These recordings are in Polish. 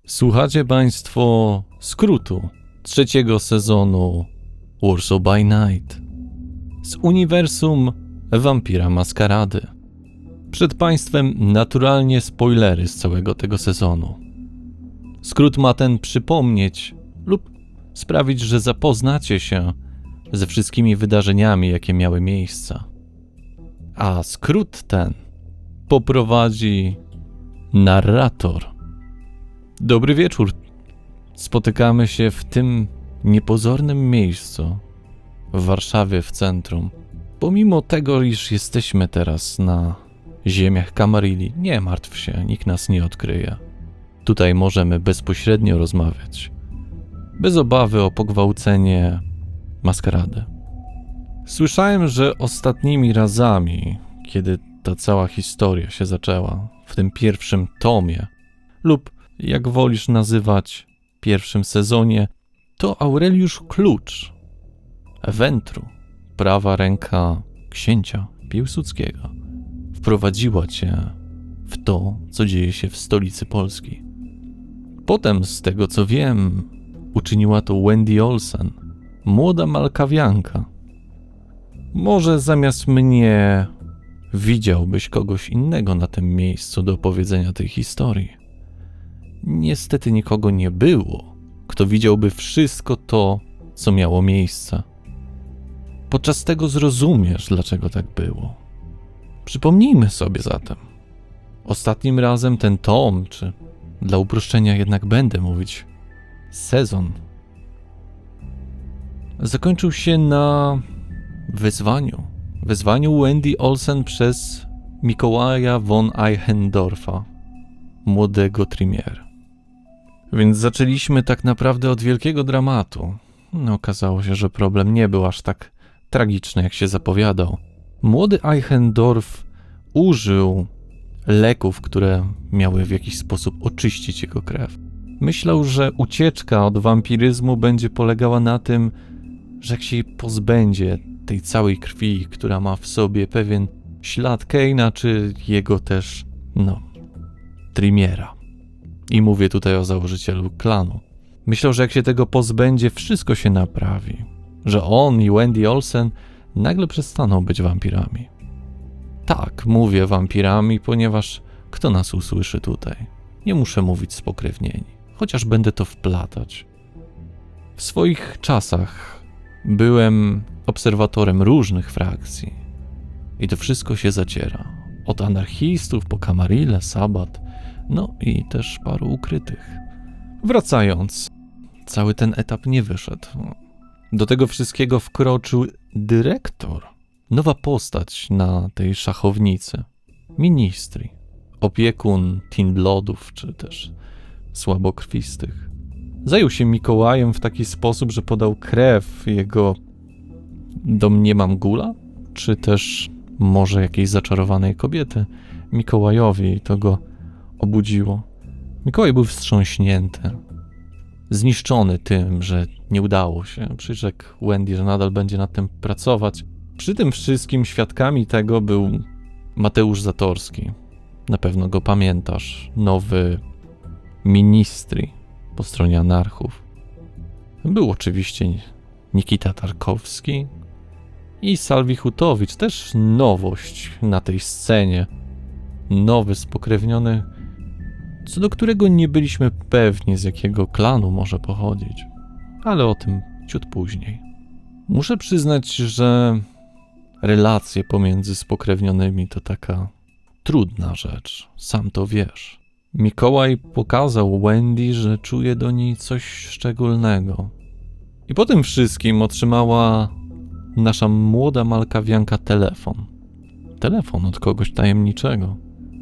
Słuchacie Państwo skrótu trzeciego sezonu Warsaw by Night z uniwersum Wampira Maskarady. Przed Państwem naturalnie spoilery z całego tego sezonu. Skrót ma ten przypomnieć lub sprawić, że zapoznacie się ze wszystkimi wydarzeniami, jakie miały miejsce. A skrót ten poprowadzi narrator. Dobry wieczór. Spotykamy się w tym niepozornym miejscu w Warszawie, w centrum. Pomimo tego, iż jesteśmy teraz na ziemiach Camarilla, nie martw się, nikt nas nie odkryje. Tutaj możemy bezpośrednio rozmawiać, bez obawy o pogwałcenie maskarady. Słyszałem, że ostatnimi razami, kiedy ta cała historia się zaczęła, w tym pierwszym tomie, lub jak wolisz nazywać, pierwszym sezonie, to Aureliusz Klucz, Wentru, prawa ręka księcia Piłsudskiego, wprowadziła cię w to, co dzieje się w stolicy Polski. Potem, z tego co wiem, uczyniła to Wendy Olsen, młoda malkawianka. Może zamiast mnie widziałbyś kogoś innego na tym miejscu do opowiedzenia tej historii. Niestety nikogo nie było, kto widziałby wszystko to, co miało miejsce. Podczas tego zrozumiesz, dlaczego tak było. Przypomnijmy sobie zatem. Ostatnim razem ten tom, czy dla uproszczenia jednak będę mówić sezon, zakończył się na wezwaniu Wendy Olsen przez Mikołaja von Eichendorfa, młodego Trimier. Więc zaczęliśmy tak naprawdę od wielkiego dramatu. Okazało się, że problem nie był aż tak tragiczny, jak się zapowiadał. Młody Eichendorf użył leków, które miały w jakiś sposób oczyścić jego krew. Myślał, że ucieczka od wampiryzmu będzie polegała na tym, że jak się pozbędzie tej całej krwi, która ma w sobie pewien ślad Kaina, czy jego też, Trimiera. I mówię tutaj o założycielu klanu. Myślał, że jak się tego pozbędzie, wszystko się naprawi. Że on i Wendy Olsen nagle przestaną być wampirami. Tak, mówię wampirami, ponieważ kto nas usłyszy tutaj? Nie muszę mówić spokrewnieni, chociaż będę to wplatać. W swoich czasach byłem obserwatorem różnych frakcji. I to wszystko się zaciera. Od anarchistów po Camarillę, Sabat, i też paru ukrytych. Wracając, cały ten etap nie wyszedł. Do tego wszystkiego wkroczył dyrektor. Nowa postać na tej szachownicy. Ministri. Opiekun Tin Bloodów, czy też słabokrwistych. Zajął się Mikołajem w taki sposób, że podał krew jego domniemam gula, czy też może jakiejś zaczarowanej kobiety Mikołajowi, i to go obudziło. Mikołaj był wstrząśnięty, zniszczony tym, że nie udało się. Przyrzekł Wendy, że nadal będzie nad tym pracować. Przy tym wszystkim świadkami tego był Mateusz Zatorski. Na pewno go pamiętasz. Nowy ministri po stronie anarchów. Był oczywiście Nikita Tarkowski i Salwi Hutowicz. Też nowość na tej scenie. Nowy, spokrewniony, co do którego nie byliśmy pewni, z jakiego klanu może pochodzić. Ale o tym ciut później. Muszę przyznać, że relacje pomiędzy spokrewnionymi to taka trudna rzecz. Sam to wiesz. Mikołaj pokazał Wendy, że czuje do niej coś szczególnego. I po tym wszystkim otrzymała nasza młoda malkawianka telefon. Telefon od kogoś tajemniczego.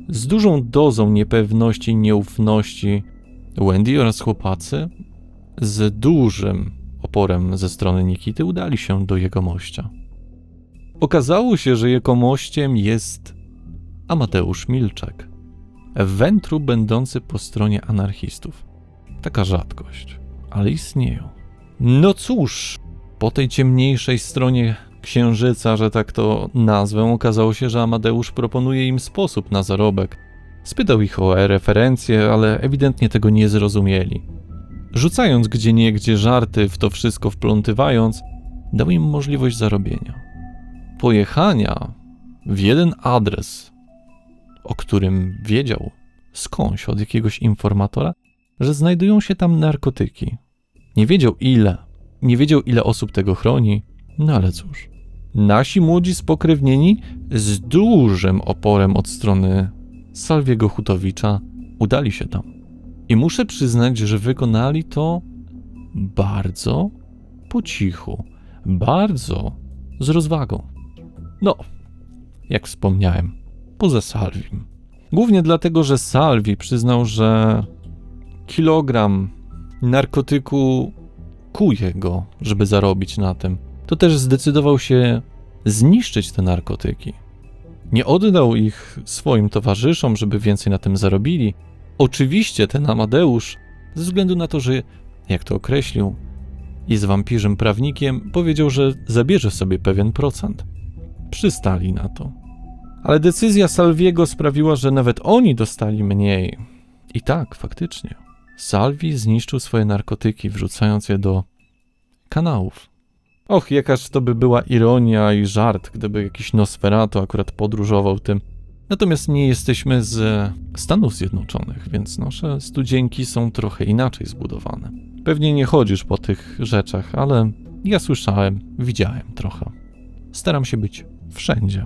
Z dużą dozą niepewności i nieufności Wendy oraz chłopacy z dużym oporem ze strony Nikity udali się do jegomościa. Okazało się, że jegomościem jest Amadeusz Milczak, Wentru będący po stronie anarchistów. Taka rzadkość, ale istnieją. No cóż, po tej ciemniejszej stronie księżyca, że tak to nazwę, okazało się, że Amadeusz proponuje im sposób na zarobek. Spytał ich o referencje, ale ewidentnie tego nie zrozumieli. Rzucając gdzieniegdzie żarty, w to wszystko wplątywając, dał im możliwość zarobienia. Pojechania w jeden adres, o którym wiedział skądś od jakiegoś informatora, że znajdują się tam narkotyki. Nie wiedział ile osób tego chroni, no ale cóż. Nasi młodzi spokrewnieni z dużym oporem od strony Salviego Hutowicza udali się tam. I muszę przyznać, że wykonali to bardzo po cichu, bardzo z rozwagą. No, jak wspomniałem, poza Salvim. Głównie dlatego, że Salvi przyznał, że kilogram narkotyku kuje go, żeby zarobić na tym. To też zdecydował się zniszczyć te narkotyki. Nie oddał ich swoim towarzyszom, żeby więcej na tym zarobili. Oczywiście ten Amadeusz, ze względu na to, że, jak to określił, jest wampirzym prawnikiem, powiedział, że zabierze sobie pewien procent. Przystali na to. Ale decyzja Salviego sprawiła, że nawet oni dostali mniej. I tak, faktycznie. Salvi zniszczył swoje narkotyki, wrzucając je do kanałów. Och, jakaż to by była ironia i żart, gdyby jakiś Nosferatu akurat podróżował tym. Natomiast nie jesteśmy z Stanów Zjednoczonych, więc nasze studzienki są trochę inaczej zbudowane. Pewnie nie chodzisz po tych rzeczach, ale ja słyszałem, widziałem trochę. Staram się być wszędzie.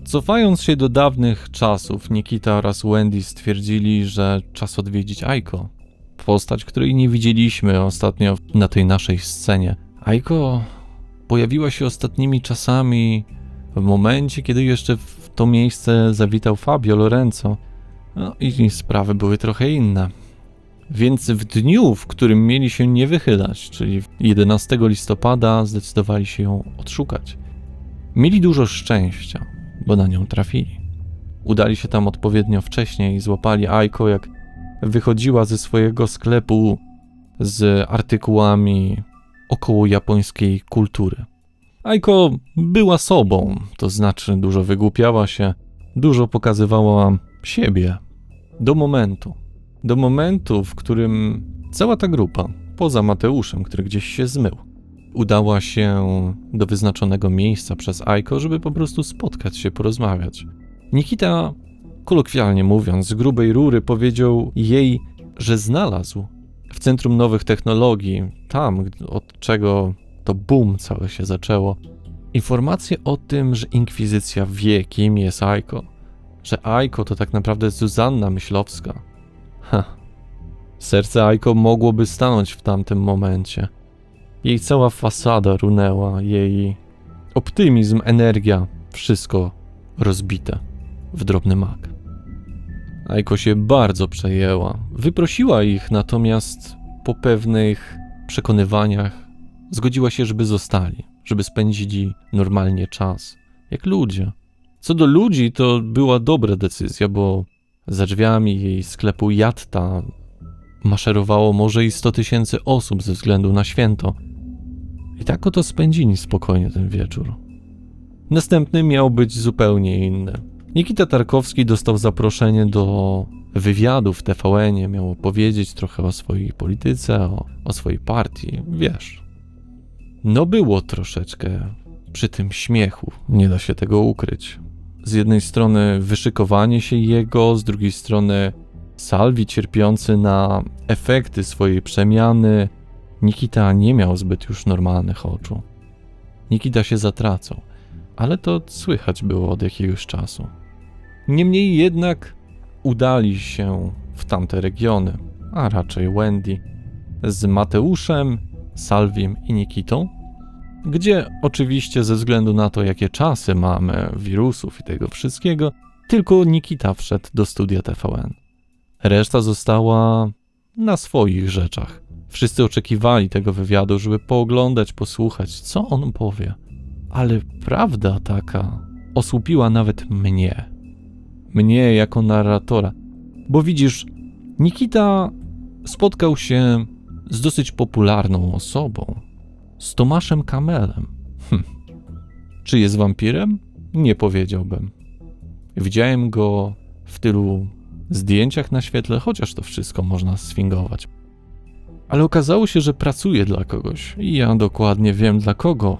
Cofając się do dawnych czasów, Nikita oraz Wendy stwierdzili, że czas odwiedzić Aiko. Postać, której nie widzieliśmy ostatnio na tej naszej scenie. Aiko pojawiła się ostatnimi czasami w momencie, kiedy jeszcze w to miejsce zawitał Fabio Lorenzo. No i sprawy były trochę inne. Więc w dniu, w którym mieli się nie wychylać, czyli 11 listopada, zdecydowali się ją odszukać. Mieli dużo szczęścia, bo na nią trafili. Udali się tam odpowiednio wcześnie i złapali Aiko, jak wychodziła ze swojego sklepu z artykułami około japońskiej kultury. Aiko była sobą, to znaczy dużo wygłupiała się, dużo pokazywała siebie. Do momentu, w którym cała ta grupa, poza Mateuszem, który gdzieś się zmył, udała się do wyznaczonego miejsca przez Aiko, żeby po prostu spotkać się, porozmawiać. Nikita, kolokwialnie mówiąc, z grubej rury powiedział jej, że znalazł w Centrum Nowych Technologii, tam od czego to boom całe się zaczęło, informacje o tym, że Inkwizycja wie, kim jest Aiko, że Aiko to tak naprawdę Zuzanna Myślowska. Serce Aiko mogłoby stanąć w tamtym momencie. Jej cała fasada runęła, jej optymizm, energia, wszystko rozbite w drobny mak. Aiko się bardzo przejęła. Wyprosiła ich, natomiast po pewnych przekonywaniach zgodziła się, żeby zostali, żeby spędzili normalnie czas, jak ludzie. Co do ludzi, to była dobra decyzja, bo za drzwiami jej sklepu Jatta maszerowało może i 100 000 osób ze względu na święto. I tak oto spędzili spokojnie ten wieczór. Następny miał być zupełnie inny. Nikita Tarkowski dostał zaproszenie do wywiadu w TVN-ie, miał opowiedzieć trochę o swojej polityce, o swojej partii, wiesz. No było troszeczkę przy tym śmiechu, nie da się tego ukryć. Z jednej strony wyszykowanie się jego, z drugiej strony Salvi cierpiący na efekty swojej przemiany. Nikita nie miał zbyt już normalnych oczu. Nikita się zatracał, ale to słychać było od jakiegoś czasu. Niemniej jednak udali się w tamte regiony, a raczej Wendy, z Mateuszem, Salvim i Nikitą, gdzie oczywiście ze względu na to, jakie czasy mamy, wirusów i tego wszystkiego, tylko Nikita wszedł do studia TVN. Reszta została na swoich rzeczach. Wszyscy oczekiwali tego wywiadu, żeby pooglądać, posłuchać, co on powie. Ale prawda taka osłupiła nawet mnie. Mnie jako narratora. Bo widzisz, Nikita spotkał się z dosyć popularną osobą. Z Tomaszem Kamelem. Czy jest wampirem? Nie powiedziałbym. Widziałem go w tylu zdjęciach na świetle, chociaż to wszystko można sfingować. Ale okazało się, że pracuje dla kogoś i ja dokładnie wiem dla kogo.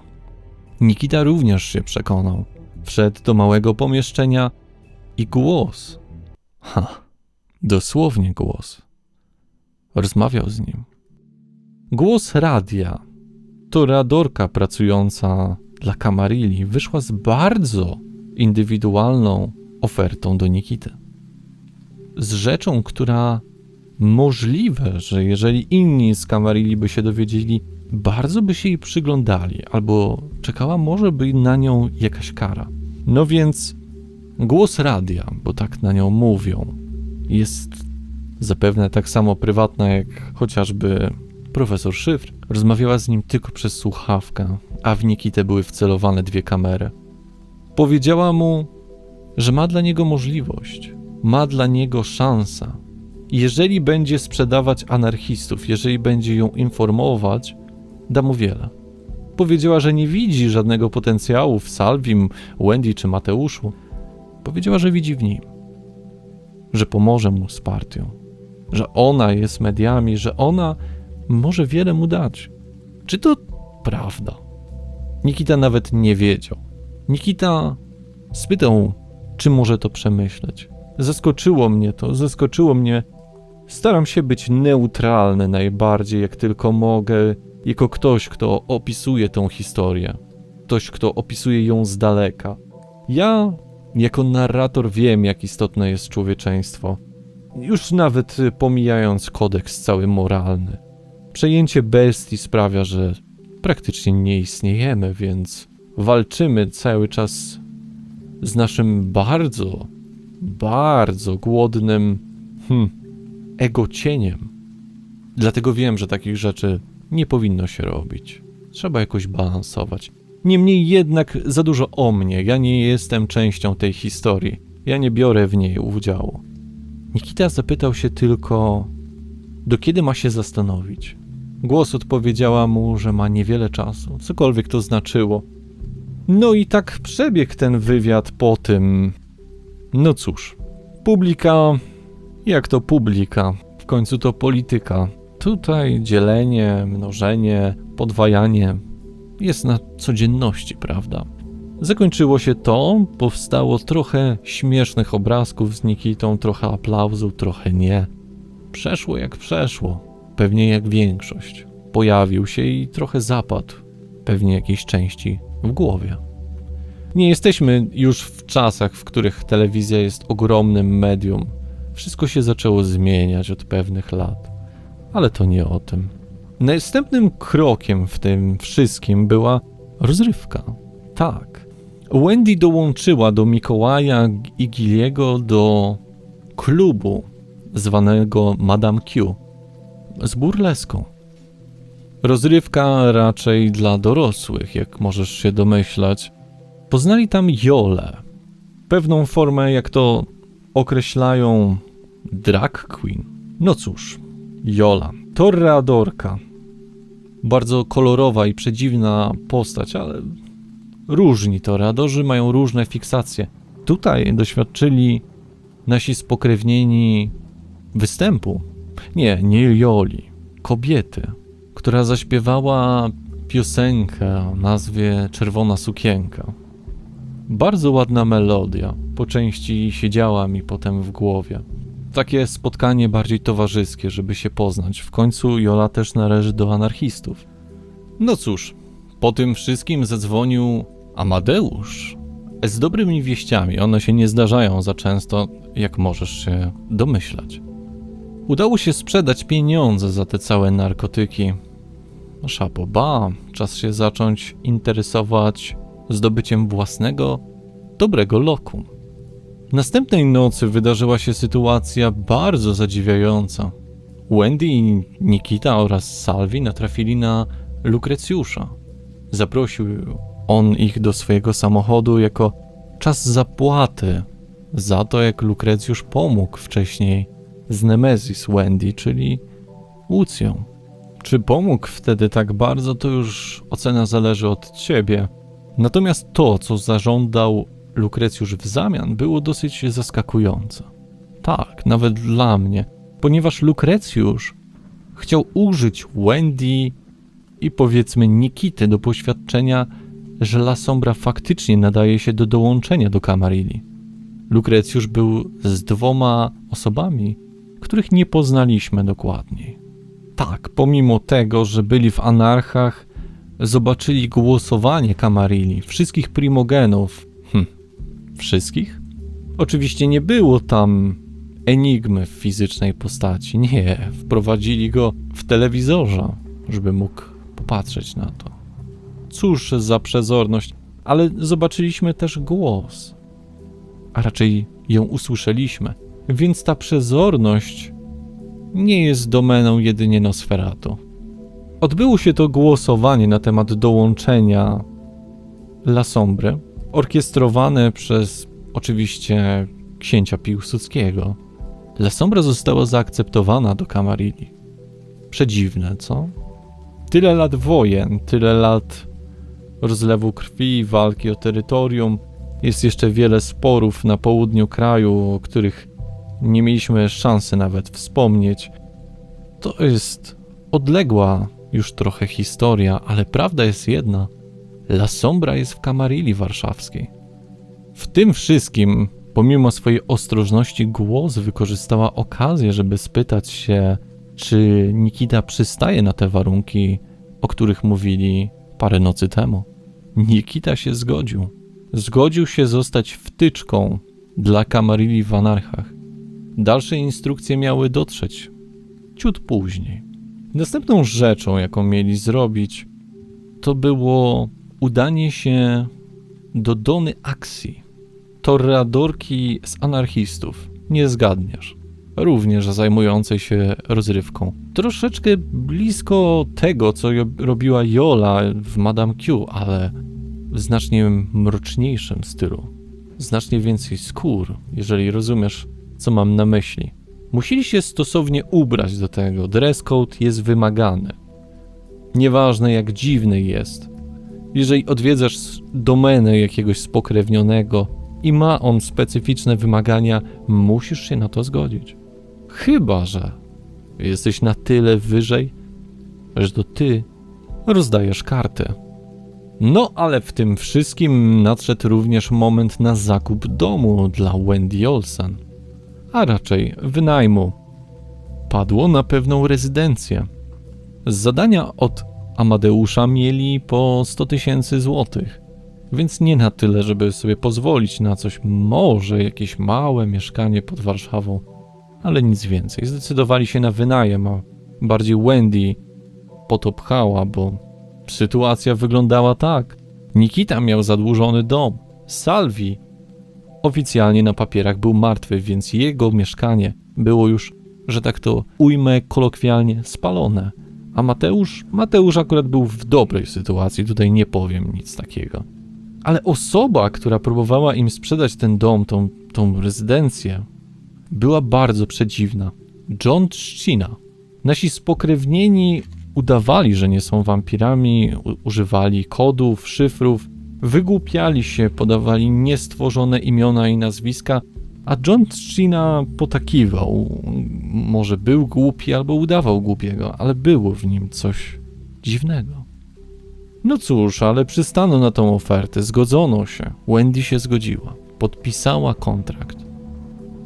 Nikita również się przekonał. Wszedł do małego pomieszczenia i głos, dosłownie głos, rozmawiał z nim. Głos radia. To radorka pracująca dla Camarilli wyszła z bardzo indywidualną ofertą do Nikity. Z rzeczą, która możliwe, że jeżeli inni z Camarilli by się dowiedzieli, bardzo by się jej przyglądali, albo czekała może by na nią jakaś kara. No więc głos radia, bo tak na nią mówią, jest zapewne tak samo prywatna jak chociażby profesor Szyfr. Rozmawiała z nim tylko przez słuchawkę, a w Nikitę były wcelowane 2 kamery. Powiedziała mu, że ma dla niego możliwość, ma dla niego szansę. Jeżeli będzie sprzedawać anarchistów, jeżeli będzie ją informować, da mu wiele. Powiedziała, że nie widzi żadnego potencjału w Salvim, Wendy czy Mateuszu. Powiedziała, że widzi w nim, że pomoże mu z partią, że ona jest mediami, że ona może wiele mu dać. Czy to prawda? Nikita nawet nie wiedział. Nikita spytał, czy może to przemyśleć. Zaskoczyło mnie. Staram się być neutralny najbardziej, jak tylko mogę, jako ktoś, kto opisuje tą historię. Ktoś, kto opisuje ją z daleka. Ja, jako narrator, wiem, jak istotne jest człowieczeństwo. Już nawet pomijając kodeks cały moralny. Przejęcie bestii sprawia, że praktycznie nie istniejemy, więc walczymy cały czas z naszym bardzo głodnym egocieniem. Dlatego wiem, że takich rzeczy nie powinno się robić. Trzeba jakoś balansować. Niemniej jednak za dużo o mnie. Ja nie jestem częścią tej historii. Ja nie biorę w niej udziału. Nikita zapytał się tylko, do kiedy ma się zastanowić. Głos odpowiedziała mu, że ma niewiele czasu, cokolwiek to znaczyło. No i tak przebiegł ten wywiad po tym. No cóż, publika, jak to publika, w końcu to polityka. Tutaj dzielenie, mnożenie, podwajanie jest na codzienności, prawda? Zakończyło się to, powstało trochę śmiesznych obrazków z Nikitą, trochę aplauzu, trochę nie. Przeszło jak przeszło, pewnie jak większość. Pojawił się i trochę zapadł, pewnie jakiejś części w głowie. Nie jesteśmy już w czasach, w których telewizja jest ogromnym medium. Wszystko się zaczęło zmieniać od pewnych lat, ale to nie o tym. Następnym krokiem w tym wszystkim była rozrywka. Tak. Wendy dołączyła do Mikołaja i Gilliego do klubu zwanego Madame Q z burleską. Rozrywka raczej dla dorosłych, jak możesz się domyślać. Poznali tam Jolę, pewną formę, jak to określają, drag queen. No cóż, Jola, toreadorka. Bardzo kolorowa i przedziwna postać, ale różni toreadorzy mają różne fiksacje. Tutaj doświadczyli nasi spokrewnieni występu. Nie Joli, kobiety, która zaśpiewała piosenkę o nazwie Czerwona sukienka. Bardzo ładna melodia, po części siedziała mi potem w głowie. Takie spotkanie bardziej towarzyskie, żeby się poznać. W końcu Jola też należy do anarchistów. No cóż, po tym wszystkim zadzwonił Amadeusz z dobrymi wieściami. One się nie zdarzają za często, jak możesz się domyślać. Udało się sprzedać pieniądze za te całe narkotyki. Chapeau bas, czas się zacząć interesować zdobyciem własnego, dobrego lokum. Następnej nocy wydarzyła się sytuacja bardzo zadziwiająca. Wendy i Nikita oraz Salvi natrafili na Lukrecjusza. Zaprosił on ich do swojego samochodu jako czas zapłaty za to, jak Lukrecjusz pomógł wcześniej z Nemezis Wendy, czyli Łucją. Czy pomógł wtedy tak bardzo, to już ocena zależy od ciebie. Natomiast to, co zażądał Lukrecjusz w zamian, było dosyć zaskakujące. Tak, nawet dla mnie, ponieważ Lukrecjusz chciał użyć Wendy i powiedzmy Nikity do poświadczenia, że La Sombra faktycznie nadaje się do dołączenia do Camarilla. Lukrecjusz był z 2 osobami, których nie poznaliśmy dokładniej. Tak, pomimo tego, że byli w Anarchach, zobaczyli głosowanie Camarilli, wszystkich primogenów. Wszystkich? Oczywiście nie było tam Enigmy w fizycznej postaci. Nie, wprowadzili go w telewizorze, żeby mógł popatrzeć na to. Cóż za przezorność, ale zobaczyliśmy też głos. A raczej ją usłyszeliśmy, więc ta przezorność nie jest domeną jedynie Nosferatu. Odbyło się to głosowanie na temat dołączenia La Sombry, orkiestrowane przez oczywiście księcia Piłsudskiego. La Sombra została zaakceptowana do Camarilli. Przedziwne, co? Tyle lat wojen, tyle lat rozlewu krwi, walki o terytorium. Jest jeszcze wiele sporów na południu kraju, o których nie mieliśmy szansy nawet wspomnieć. To jest odległa już trochę historia, ale prawda jest jedna. La Sombra jest w Camarilli warszawskiej. W tym wszystkim, pomimo swojej ostrożności, głos wykorzystała okazję, żeby spytać się, czy Nikita przystaje na te warunki, o których mówili parę nocy temu. Nikita się zgodził. Zgodził się zostać wtyczką dla Camarilli w Anarchach. Dalsze instrukcje miały dotrzeć ciut później. Następną rzeczą, jaką mieli zrobić, to było udanie się do Dony Axii, torreadorki z anarchistów. Nie zgadniesz. Również zajmującej się rozrywką. Troszeczkę blisko tego, co robiła Jola w Madame Q, ale w znacznie mroczniejszym stylu. Znacznie więcej skór, jeżeli rozumiesz, co mam na myśli. Musieli się stosownie ubrać do tego. Dress code jest wymagany. Nieważne, jak dziwny jest. Jeżeli odwiedzasz domenę jakiegoś spokrewnionego i ma on specyficzne wymagania, musisz się na to zgodzić. Chyba że jesteś na tyle wyżej, że to ty rozdajesz kartę. No, ale w tym wszystkim nadszedł również moment na zakup domu dla Wendy Olsen, a raczej wynajmu. Padło na pewną rezydencję. Z zadania od Amadeusza mieli po 100 000 złotych, więc nie na tyle, żeby sobie pozwolić na coś, może jakieś małe mieszkanie pod Warszawą, ale nic więcej. Zdecydowali się na wynajem, a bardziej Wendy po to pchała, bo sytuacja wyglądała tak. Nikita miał zadłużony dom. Salvi oficjalnie na papierach był martwy, więc jego mieszkanie było już, że tak to ujmę kolokwialnie, spalone. A Mateusz akurat był w dobrej sytuacji, tutaj nie powiem nic takiego. Ale osoba, która próbowała im sprzedać ten dom, tą rezydencję, była bardzo przedziwna. John Trzcina. Nasi spokrewnieni udawali, że nie są wampirami, używali kodów, szyfrów, wygłupiali się, podawali niestworzone imiona i nazwiska, a John Trzcina potakiwał. Może był głupi albo udawał głupiego, ale było w nim coś dziwnego. No cóż, ale przystano na tą ofertę, zgodzono się. Wendy się zgodziła, podpisała kontrakt.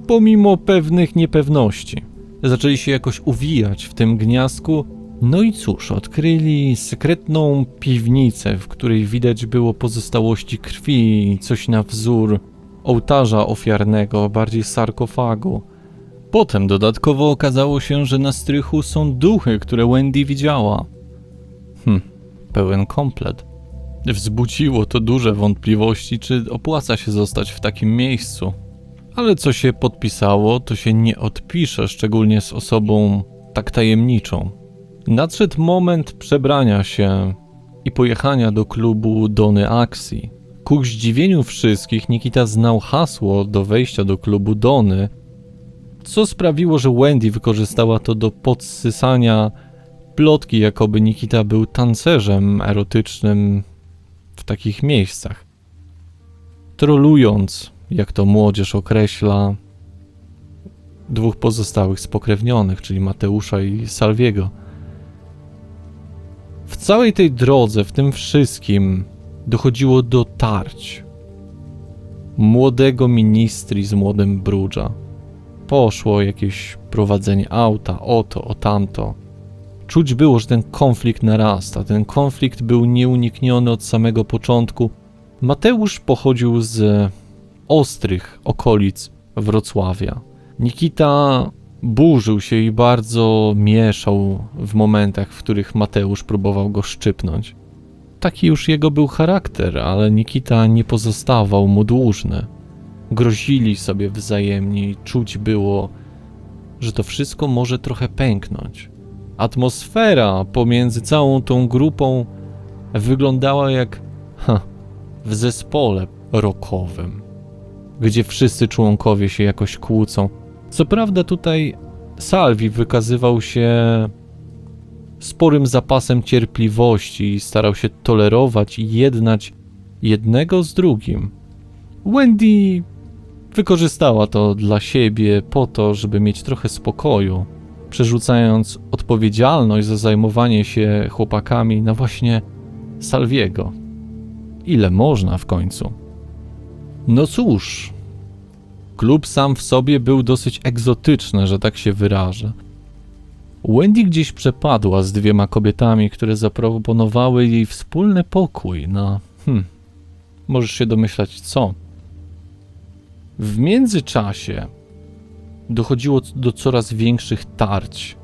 Pomimo pewnych niepewności, zaczęli się jakoś uwijać w tym gniazdku. No i cóż, odkryli sekretną piwnicę, w której widać było pozostałości krwi, coś na wzór ołtarza ofiarnego, bardziej sarkofagu. Potem dodatkowo okazało się, że na strychu są duchy, które Wendy widziała. Pełen komplet. Wzbudziło to duże wątpliwości, czy opłaca się zostać w takim miejscu. Ale co się podpisało, to się nie odpisze, szczególnie z osobą tak tajemniczą. Nadszedł moment przebrania się i pojechania do klubu Dony Axii. Ku zdziwieniu wszystkich Nikita znał hasło do wejścia do klubu Dony, co sprawiło, że Wendy wykorzystała to do podssysania plotki, jakoby Nikita był tancerzem erotycznym w takich miejscach. Trolując, jak to młodzież określa, dwóch pozostałych spokrewnionych, czyli Mateusza i Salviego. W całej tej drodze, w tym wszystkim dochodziło do tarć młodego ministri z młodym Bruge'a. Poszło jakieś prowadzenie auta, o to, o tamto. Czuć było, że ten konflikt narasta. Ten konflikt był nieunikniony od samego początku. Mateusz pochodził z ostrych okolic Wrocławia. Nikita burzył się i bardzo mieszał w momentach, w których Mateusz próbował go szczypnąć. Taki już jego był charakter, ale Nikita nie pozostawał mu dłużny. Grozili sobie wzajemnie i czuć było, że to wszystko może trochę pęknąć. Atmosfera pomiędzy całą tą grupą wyglądała jak w zespole rockowym, gdzie wszyscy członkowie się jakoś kłócą. Co prawda tutaj Salvi wykazywał się sporym zapasem cierpliwości i starał się tolerować i jednać jednego z drugim. Wendy wykorzystała to dla siebie po to, żeby mieć trochę spokoju, przerzucając odpowiedzialność za zajmowanie się chłopakami na właśnie Salviego. Ile można w końcu? No cóż, klub sam w sobie był dosyć egzotyczny, że tak się wyrażę. Wendy gdzieś przepadła z dwiema kobietami, które zaproponowały jej wspólny pokój na... możesz się domyślać co? W międzyczasie dochodziło do coraz większych tarć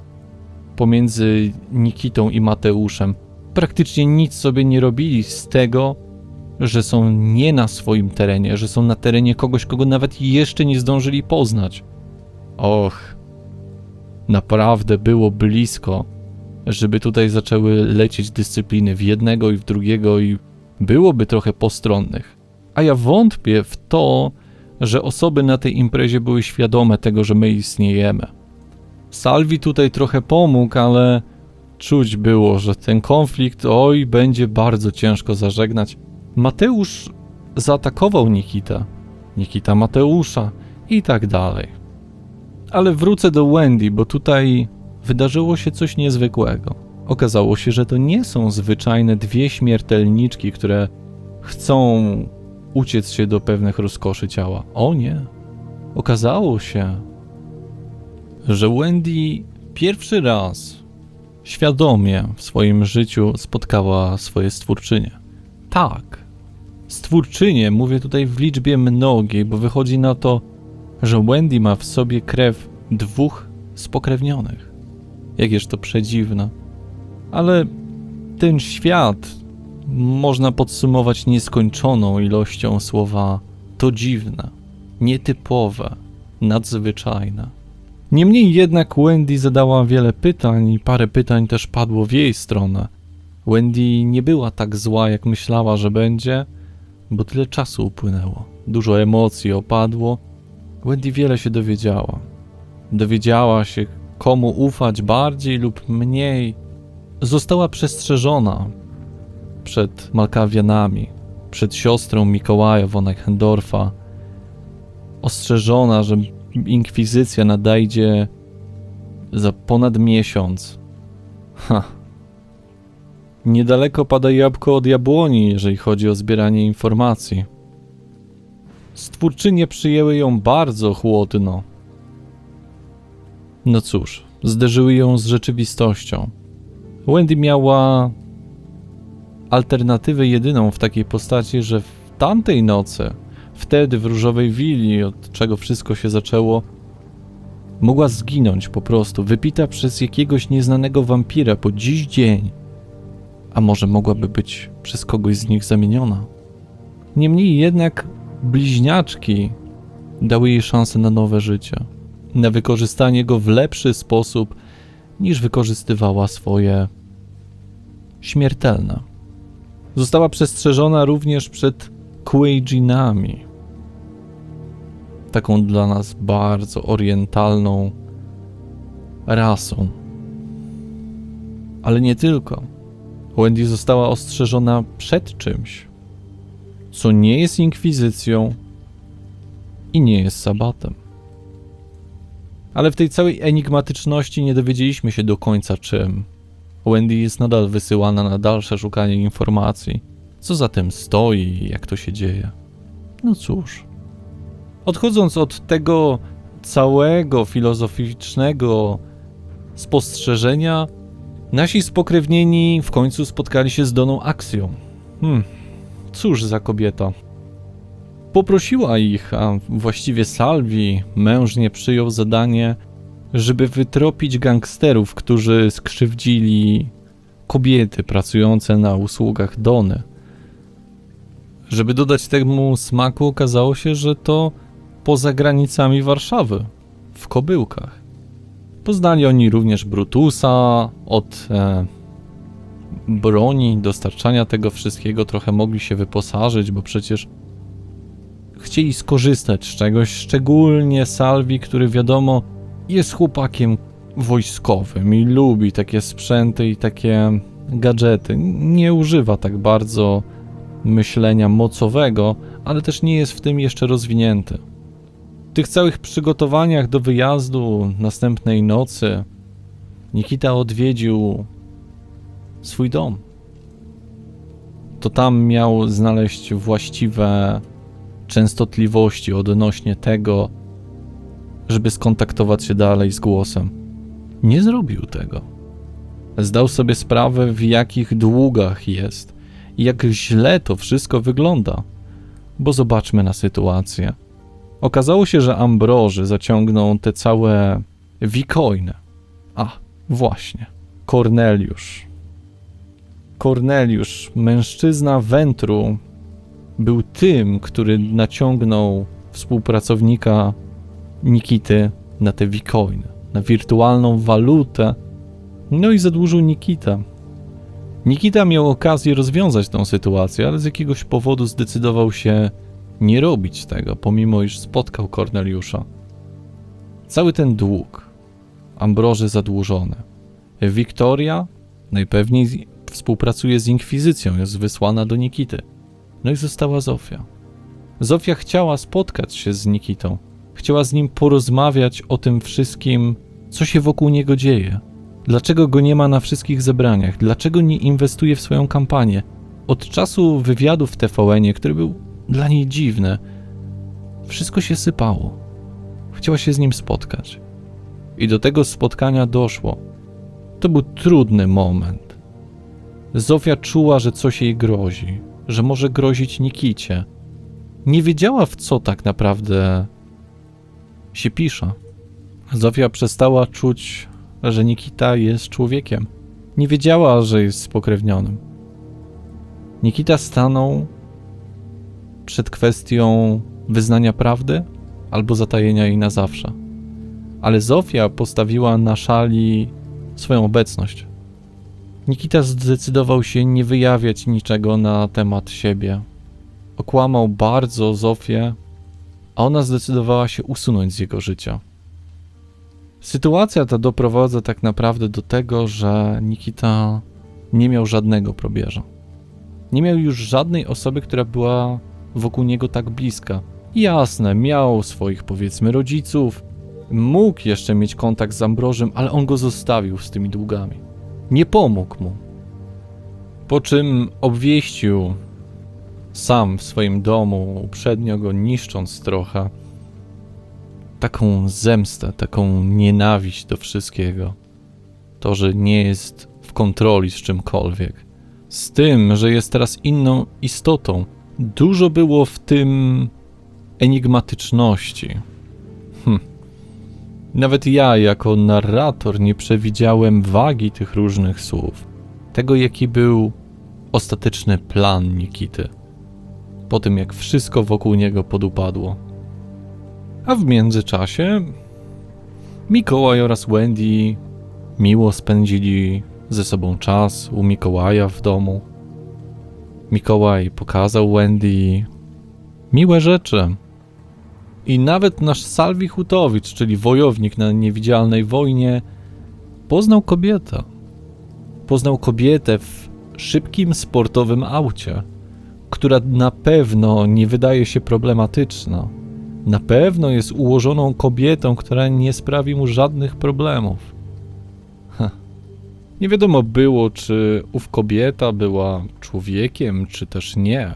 pomiędzy Nikitą i Mateuszem. Praktycznie nic sobie nie robili z tego, że są nie na swoim terenie, że są na terenie kogoś, kogo nawet jeszcze nie zdążyli poznać. Och, naprawdę było blisko, żeby tutaj zaczęły lecieć dyscypliny w jednego i w drugiego i byłoby trochę postronnych. A ja wątpię w to, że osoby na tej imprezie były świadome tego, że my istniejemy. Salvi tutaj trochę pomógł, ale czuć było, że ten konflikt, będzie bardzo ciężko zażegnać. Mateusz zaatakował Nikitę, Nikita Mateusza i tak dalej. Ale wrócę do Wendy, bo tutaj wydarzyło się coś niezwykłego. Okazało się, że to nie są zwyczajne dwie śmiertelniczki, które chcą uciec się do pewnych rozkoszy ciała. O nie. Okazało się, że Wendy pierwszy raz świadomie w swoim życiu spotkała swoje stwórczynie. Tak, stwórczynie, mówię tutaj w liczbie mnogiej, bo wychodzi na to, że Wendy ma w sobie krew dwóch spokrewnionych. Jakież to przedziwne. Ale ten świat można podsumować nieskończoną ilością słowa to dziwne, nietypowe, nadzwyczajne. Niemniej jednak Wendy zadała wiele pytań i parę pytań też padło w jej stronę. Wendy nie była tak zła, jak myślała, że będzie, bo tyle czasu upłynęło. Dużo emocji opadło. Wendy wiele się dowiedziała. Dowiedziała się, komu ufać bardziej lub mniej. Została przestrzeżona przed Malkawianami, przed siostrą Mikołaja von Eichendorfa. Ostrzeżona, że inkwizycja nadejdzie za ponad miesiąc. Niedaleko pada jabłko od jabłoni, jeżeli chodzi o zbieranie informacji. Stwórczynie przyjęły ją bardzo chłodno. No cóż, zderzyły ją z rzeczywistością. Wendy miała alternatywę jedyną w takiej postaci, że w tamtej nocy, wtedy w Różowej Willi, od czego wszystko się zaczęło, mogła zginąć po prostu, wypita przez jakiegoś nieznanego wampira po dziś dzień. A może mogłaby być przez kogoś z nich zamieniona. Niemniej jednak bliźniaczki dały jej szansę na nowe życie, na wykorzystanie go w lepszy sposób, niż wykorzystywała swoje śmiertelne. Została przestrzeżona również przed Kuei-jinami, taką dla nas bardzo orientalną rasą. Ale nie tylko. Wendy została ostrzeżona przed czymś, co nie jest inkwizycją i nie jest sabatem. Ale w tej całej enigmatyczności nie dowiedzieliśmy się do końca czym. Wendy jest nadal wysyłana na dalsze szukanie informacji. Co za tym stoi i jak to się dzieje. No cóż. Odchodząc od tego całego filozoficznego spostrzeżenia, nasi spokrewnieni w końcu spotkali się z Doną Accią. Cóż za kobieta. Poprosiła ich, a właściwie Salvi mężnie przyjął zadanie, żeby wytropić gangsterów, którzy skrzywdzili kobiety pracujące na usługach Dony. Żeby dodać temu smaku, okazało się, że to poza granicami Warszawy, w Kobyłkach. Poznali oni również Brutusa, od broni, dostarczania tego wszystkiego trochę mogli się wyposażyć, bo przecież chcieli skorzystać z czegoś, szczególnie Salvi, który wiadomo jest chłopakiem wojskowym i lubi takie sprzęty i takie gadżety. Nie używa tak bardzo myślenia mocowego, ale też nie jest w tym jeszcze rozwinięty. W tych całych przygotowaniach do wyjazdu następnej nocy Nikita odwiedził swój dom. To tam miał znaleźć właściwe częstotliwości odnośnie tego, żeby skontaktować się dalej z głosem. Nie zrobił tego. Zdał sobie sprawę, w jakich długach jest i jak źle to wszystko wygląda. Bo zobaczmy na sytuację. Okazało się, że Ambroży zaciągnął te całe wikojne. Właśnie. Korneliusz, mężczyzna Wętru, był tym, który naciągnął współpracownika Nikity na te wikojny, na wirtualną walutę, no i zadłużył Nikitę. Nikita miał okazję rozwiązać tę sytuację, ale z jakiegoś powodu zdecydował się nie robić tego, pomimo iż spotkał Korneliusza. Cały ten dług, Ambroży zadłużony. Wiktoria najpewniej współpracuje z Inkwizycją, jest wysłana do Nikity. No i została Zofia. Zofia chciała spotkać się z Nikitą. Chciała z nim porozmawiać o tym wszystkim, co się wokół niego dzieje. Dlaczego go nie ma na wszystkich zebraniach? Dlaczego nie inwestuje w swoją kampanię? Od czasu wywiadu w TVN-ie, który był dla niej dziwny, wszystko się sypało. Chciała się z nim spotkać. I do tego spotkania doszło. To był trudny moment. Zofia czuła, że coś jej grozi, że może grozić Nikicie. Nie wiedziała, w co tak naprawdę się pisze. Zofia przestała czuć, że Nikita jest człowiekiem. Nie wiedziała, że jest spokrewnionym. Nikita stanął przed kwestią wyznania prawdy albo zatajenia jej na zawsze. Ale Zofia postawiła na szali swoją obecność. Nikita zdecydował się nie wyjawiać niczego na temat siebie. Okłamał bardzo Zofię, a ona zdecydowała się usunąć z jego życia. Sytuacja ta doprowadza tak naprawdę do tego, że Nikita nie miał żadnego probierza. Nie miał już żadnej osoby, która była wokół niego tak bliska. Jasne, miał swoich, powiedzmy, rodziców, mógł jeszcze mieć kontakt z Ambrożem, ale on go zostawił z tymi długami. Nie pomógł mu. Po czym obwieścił sam w swoim domu, uprzednio go niszcząc trochę, taką zemstę, taką nienawiść do wszystkiego. To, że nie jest w kontroli z czymkolwiek. Z tym, że jest teraz inną istotą. Dużo było w tym enigmatyczności. Nawet ja, jako narrator, nie przewidziałem wagi tych różnych słów. Tego, jaki był ostateczny plan Nikity. Po tym, jak wszystko wokół niego podupadło. A w międzyczasie Mikołaj oraz Wendy miło spędzili ze sobą czas u Mikołaja w domu. Mikołaj pokazał Wendy miłe rzeczy. I nawet nasz Salvi Hutowicz, czyli wojownik na niewidzialnej wojnie, poznał kobietę. Poznał kobietę w szybkim, sportowym aucie, która na pewno nie wydaje się problematyczna, Na pewno jest ułożoną kobietą, która nie sprawi mu żadnych problemów. Nie wiadomo było, czy ów kobieta była człowiekiem, czy też nie.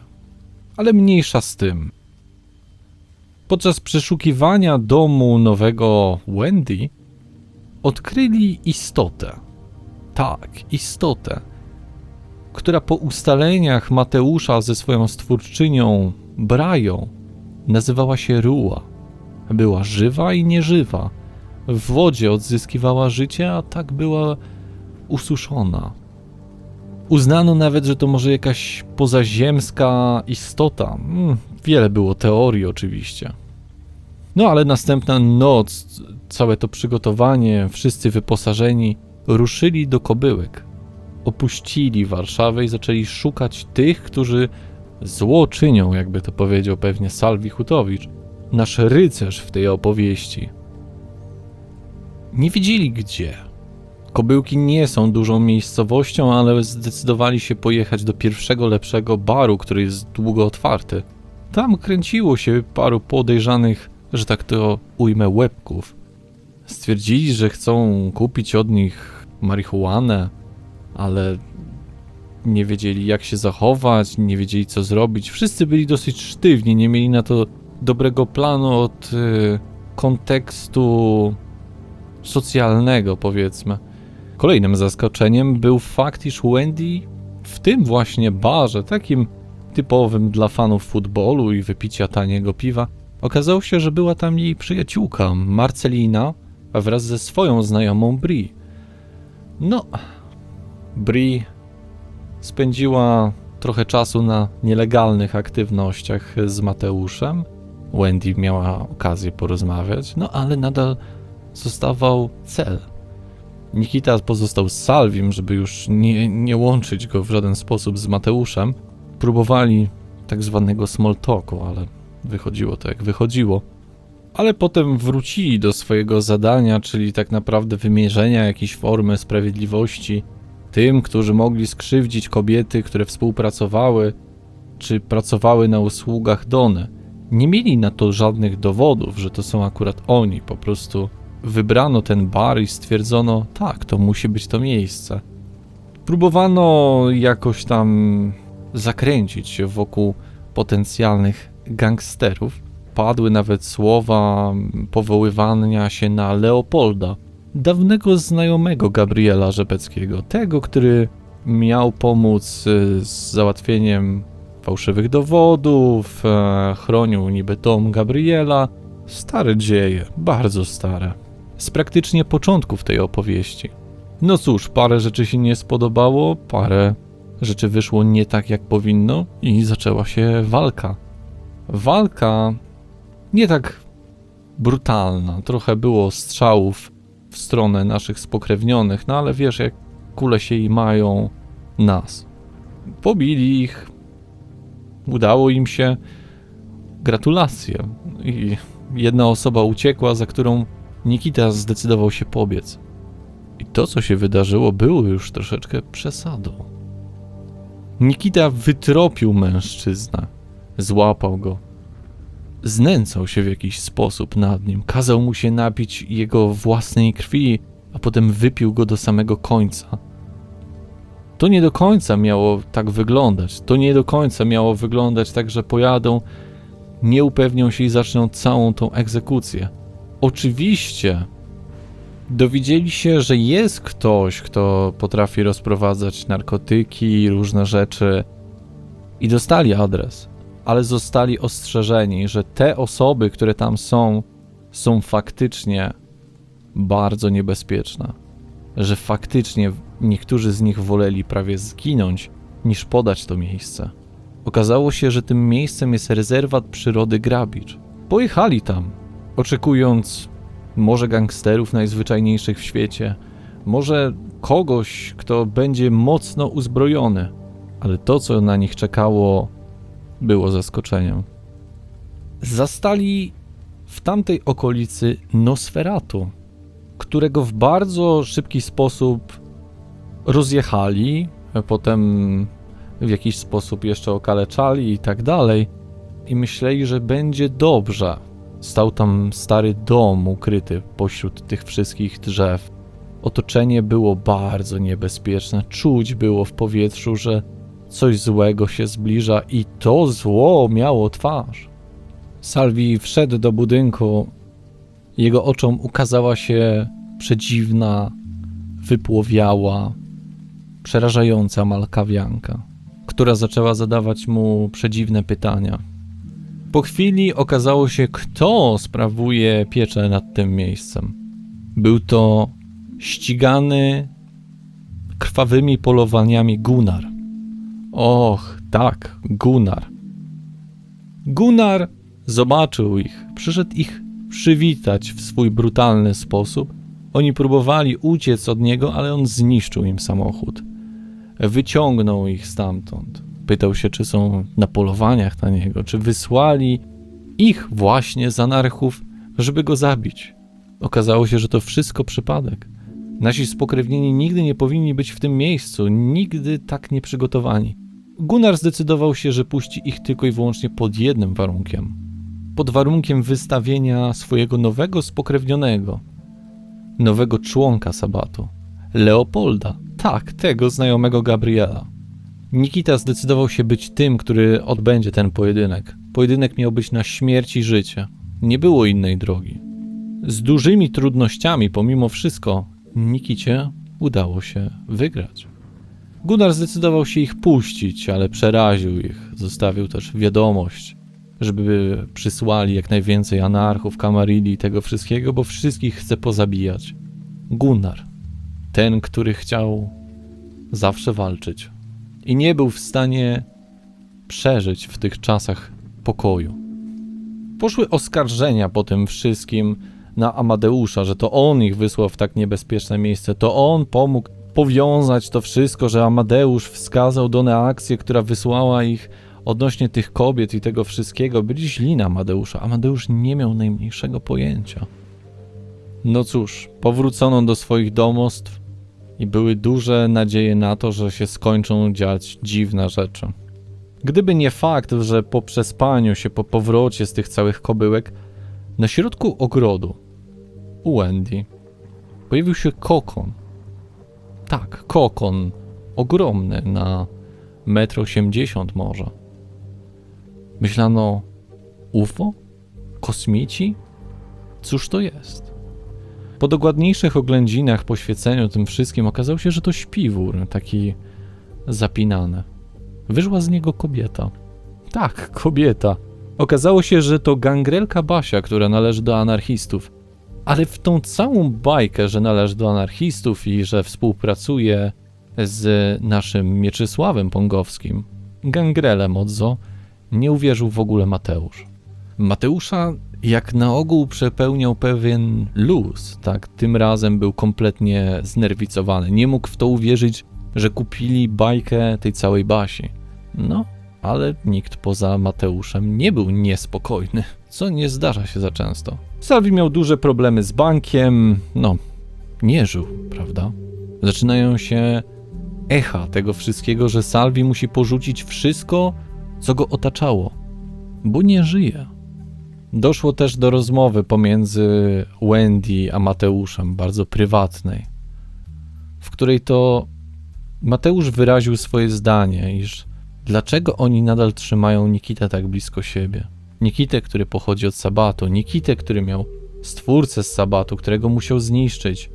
Ale mniejsza z tym. Podczas przeszukiwania domu nowego Wendy odkryli istotę. Tak, istotę, która po ustaleniach Mateusza ze swoją stwórczynią Brają nazywała się Rua. Była żywa i nieżywa. W wodzie odzyskiwała życie, a tak była ususzona. Uznano nawet, że to może jakaś pozaziemska istota. Wiele było teorii oczywiście. No ale następna noc, całe to przygotowanie, wszyscy wyposażeni, ruszyli do Kobyłek. Opuścili Warszawę i zaczęli szukać tych, którzy zło czynią, jakby to powiedział pewnie Salwi Hutowicz, nasz rycerz w tej opowieści. Nie wiedzieli gdzie. Kobyłki nie są dużą miejscowością, ale zdecydowali się pojechać do pierwszego lepszego baru, który jest długo otwarty. Tam kręciło się paru podejrzanych, że tak to ujmę, łebków. Stwierdzili, że chcą kupić od nich marihuanę, ale nie wiedzieli jak się zachować, nie wiedzieli co zrobić. Wszyscy byli dosyć sztywni, nie mieli na to dobrego planu od kontekstu socjalnego, powiedzmy. Kolejnym zaskoczeniem był fakt, iż Wendy w tym właśnie barze, takim typowym dla fanów futbolu i wypicia taniego piwa, okazało się, że była tam jej przyjaciółka Marcelina wraz ze swoją znajomą Bri. No, Bri spędziła trochę czasu na nielegalnych aktywnościach z Mateuszem. Wendy miała okazję porozmawiać, no ale nadal zostawał cel. Nikita pozostał z Salwim, żeby już nie łączyć go w żaden sposób z Mateuszem. Próbowali tak zwanego small talku, ale wychodziło to jak wychodziło. Ale potem wrócili do swojego zadania, czyli tak naprawdę wymierzenia jakiejś formy sprawiedliwości tym, którzy mogli skrzywdzić kobiety, które współpracowały, czy pracowały na usługach Dony. Nie mieli na to żadnych dowodów, że to są akurat oni, po prostu wybrano ten bar i stwierdzono, tak, to musi być to miejsce. Próbowano jakoś tam zakręcić się wokół potencjalnych gangsterów. Padły nawet słowa powoływania się na Leopolda, dawnego znajomego Gabriela Rzepeckiego, tego, który miał pomóc z załatwieniem fałszywych dowodów, chronił niby dom Gabriela. Stare dzieje, bardzo stare. Z praktycznie początków tej opowieści. No cóż, parę rzeczy się nie spodobało, parę rzeczy wyszło nie tak jak powinno i zaczęła się walka. Walka nie tak brutalna, trochę było strzałów w stronę naszych spokrewnionych, no ale wiesz, jak kule się i mają nas. Pobili ich, udało im się, gratulacje. I jedna osoba uciekła, za którą Nikita zdecydował się pobiec. I to, co się wydarzyło, było już troszeczkę przesadą. Nikita wytropił mężczyznę, złapał go, znęcał się w jakiś sposób nad nim, kazał mu się napić jego własnej krwi, a potem wypił go do samego końca. To nie do końca miało tak wyglądać. To nie do końca miało wyglądać tak, że pojadą, nie upewnią się i zaczną całą tą egzekucję. Oczywiście dowiedzieli się, że jest ktoś, kto potrafi rozprowadzać narkotyki i różne rzeczy i dostali adres, ale zostali ostrzeżeni, że te osoby, które tam są faktycznie bardzo niebezpieczne, że faktycznie niektórzy z nich woleli prawie zginąć, niż podać to miejsce. Okazało się, że tym miejscem jest rezerwat przyrody Grabicz. Pojechali tam, oczekując może gangsterów najzwyczajniejszych w świecie, może kogoś, kto będzie mocno uzbrojony, ale to, co na nich czekało, było zaskoczeniem. Zastali w tamtej okolicy Nosferatu, którego w bardzo szybki sposób rozjechali, a potem w jakiś sposób jeszcze okaleczali i tak dalej. I myśleli, że będzie dobrze, Stał tam stary dom ukryty pośród tych wszystkich drzew. Otoczenie było bardzo niebezpieczne. Czuć było w powietrzu, że coś złego się zbliża i to zło miało twarz. Salvi wszedł do budynku. Jego oczom ukazała się przedziwna, wypłowiała, przerażająca malkawianka, która zaczęła zadawać mu przedziwne pytania. Po chwili okazało się, kto sprawuje pieczę nad tym miejscem. Był to ścigany krwawymi polowaniami Gunnar. Och, tak, Gunnar. Gunnar zobaczył ich, przyszedł ich przywitać w swój brutalny sposób. Oni próbowali uciec od niego, ale on zniszczył im samochód. Wyciągnął ich stamtąd. Pytał się, czy są na polowaniach na niego, czy wysłali ich właśnie z anarchów, żeby go zabić. Okazało się, że to wszystko przypadek. Nasi spokrewnieni nigdy nie powinni być w tym miejscu, nigdy tak nie przygotowani. Gunnar zdecydował się, że puści ich tylko i wyłącznie pod jednym warunkiem. Pod warunkiem wystawienia swojego nowego spokrewnionego, nowego członka Sabatu, Leopolda, tak, tego znajomego Gabriela. Nikita zdecydował się być tym, który odbędzie ten pojedynek. Pojedynek miał być na śmierć i życie. Nie było innej drogi. Z dużymi trudnościami, pomimo wszystko, Nikicie udało się wygrać. Gunnar zdecydował się ich puścić, ale przeraził ich. Zostawił też wiadomość, żeby przysłali jak najwięcej anarchów, Camarilla i tego wszystkiego, bo wszystkich chce pozabijać. Gunnar, ten, który chciał zawsze walczyć i nie był w stanie przeżyć w tych czasach pokoju. Poszły oskarżenia po tym wszystkim na Amadeusza, że to on ich wysłał w tak niebezpieczne miejsce, to on pomógł powiązać to wszystko, że Amadeusz wskazał Donę akcję, która wysłała ich odnośnie tych kobiet i tego wszystkiego. Byli źli na Amadeusza. Amadeusz nie miał najmniejszego pojęcia. No cóż, powrócono do swoich domostw i były duże nadzieje na to, że się skończą dziać dziwne rzeczy. Gdyby nie fakt, że po przespaniu się, po powrocie z tych całych kobyłek, na środku ogrodu u Wendy pojawił się kokon. Tak, kokon ogromny, na 1,80 m może. Myślano, UFO? Kosmici? Cóż to jest? Po dogładniejszych oględzinach, poświeceniu tym wszystkim okazało się, że to śpiwór, taki zapinany. Wyszła z niego kobieta. Tak, kobieta. Okazało się, że to gangrelka Basia, która należy do anarchistów. Ale w tą całą bajkę, że należy do anarchistów i że współpracuje z naszym Mieczysławem Pongowskim, gangrelem Odzo, nie uwierzył w ogóle Mateusz. Mateusza jak na ogół przepełniał pewien luz, tak, tym razem był kompletnie znerwicowany. Nie mógł w to uwierzyć, że kupili bajkę tej całej Basi. No, ale nikt poza Mateuszem nie był niespokojny, co nie zdarza się za często. Salvi miał duże problemy z bankiem, no, nie żył, prawda? Zaczynają się echa tego wszystkiego, że Salvi musi porzucić wszystko, co go otaczało, bo nie żyje. Doszło też do rozmowy pomiędzy Wendy a Mateuszem, bardzo prywatnej, w której to Mateusz wyraził swoje zdanie, iż dlaczego oni nadal trzymają Nikitę tak blisko siebie. Nikitę, który pochodzi od Sabatu, Nikitę, który miał stwórcę z Sabatu, którego musiał zniszczyć.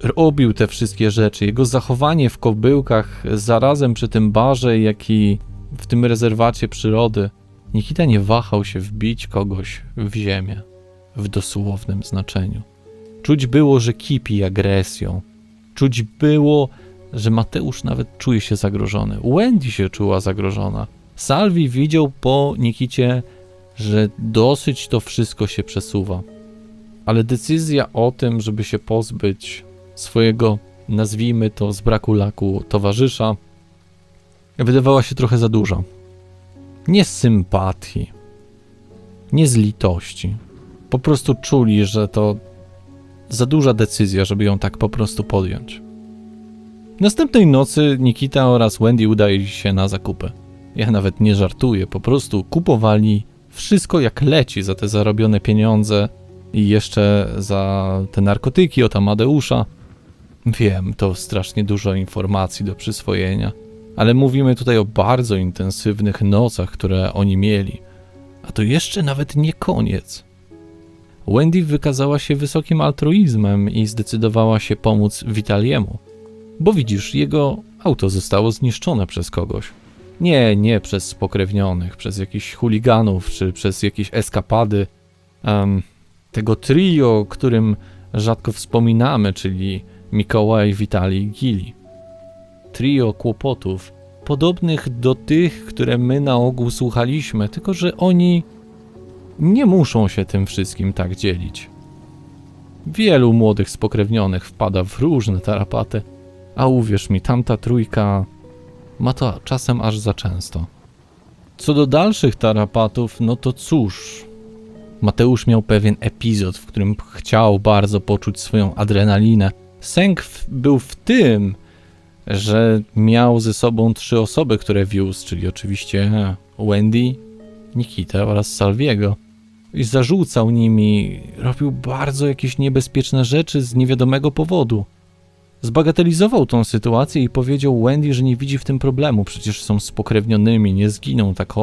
Robił te wszystkie rzeczy. Jego zachowanie w kobyłkach, zarazem przy tym barze, jak i w tym rezerwacie przyrody. Nikita nie wahał się wbić kogoś w ziemię, w dosłownym znaczeniu. Czuć było, że kipi agresją. Czuć było, że Mateusz nawet czuje się zagrożony. Wendy się czuła zagrożona. Salvi widział po Nikicie, że dosyć to wszystko się przesuwa. Ale decyzja o tym, żeby się pozbyć swojego, nazwijmy to z braku laku, towarzysza, wydawała się trochę za duża. Nie z sympatii, nie z litości. Po prostu czuli, że to za duża decyzja, żeby ją tak po prostu podjąć. Następnej nocy Nikita oraz Wendy udali się na zakupy. Ja nawet nie żartuję, po prostu kupowali Wszystko jak leci za te zarobione pieniądze i jeszcze za te narkotyki od Amadeusza. Wiem, to strasznie dużo informacji do przyswojenia, ale mówimy tutaj o bardzo intensywnych nocach, które oni mieli. A to jeszcze nawet nie koniec. Wendy wykazała się wysokim altruizmem i zdecydowała się pomóc Vitaliemu. Bo widzisz, jego auto zostało zniszczone przez kogoś. Nie przez spokrewnionych, przez jakichś chuliganów, czy przez jakieś eskapady tego trio, o którym rzadko wspominamy, czyli Mikołaj, Witali i Gili. Trio kłopotów, podobnych do tych, które my na ogół słuchaliśmy, tylko że oni nie muszą się tym wszystkim tak dzielić. Wielu młodych spokrewnionych wpada w różne tarapaty, a uwierz mi, tamta trójka ma to czasem aż za często. Co do dalszych tarapatów, no to cóż, Mateusz miał pewien epizod, w którym chciał bardzo poczuć swoją adrenalinę. Sęk był w tym, że miał ze sobą 3 osoby, które wiózł, czyli oczywiście Wendy, Nikitę oraz Salviego. I zarzucał nimi, robił bardzo jakieś niebezpieczne rzeczy z niewiadomego powodu. Zbagatelizował tą sytuację i powiedział Wendy, że nie widzi w tym problemu, przecież są spokrewnionymi, nie zginą tak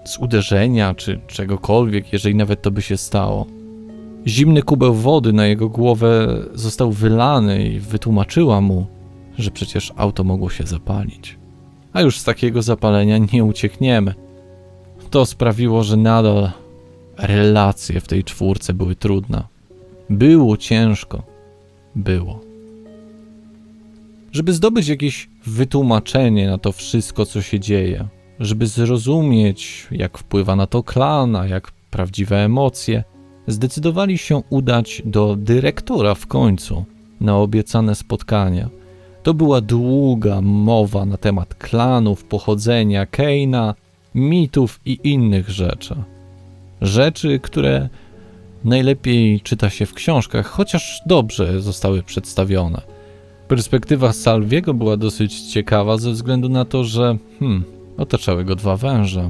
z uderzenia czy czegokolwiek, jeżeli nawet to by się stało. Zimny kubeł wody na jego głowę został wylany i wytłumaczyła mu, że przecież auto mogło się zapalić. A już z takiego zapalenia nie uciekniemy. To sprawiło, że nadal relacje w tej czwórce były trudne. Było ciężko. Było. Żeby zdobyć jakieś wytłumaczenie na to wszystko, co się dzieje, żeby zrozumieć, jak wpływa na to klan, a jak prawdziwe emocje, zdecydowali się udać do dyrektora w końcu na obiecane spotkania. To była długa mowa na temat klanów, pochodzenia Kane'a, mitów i innych rzeczy. Rzeczy, które najlepiej czyta się w książkach, chociaż dobrze zostały przedstawione. Perspektywa Salviego była dosyć ciekawa ze względu na to, że otaczały go 2 węże.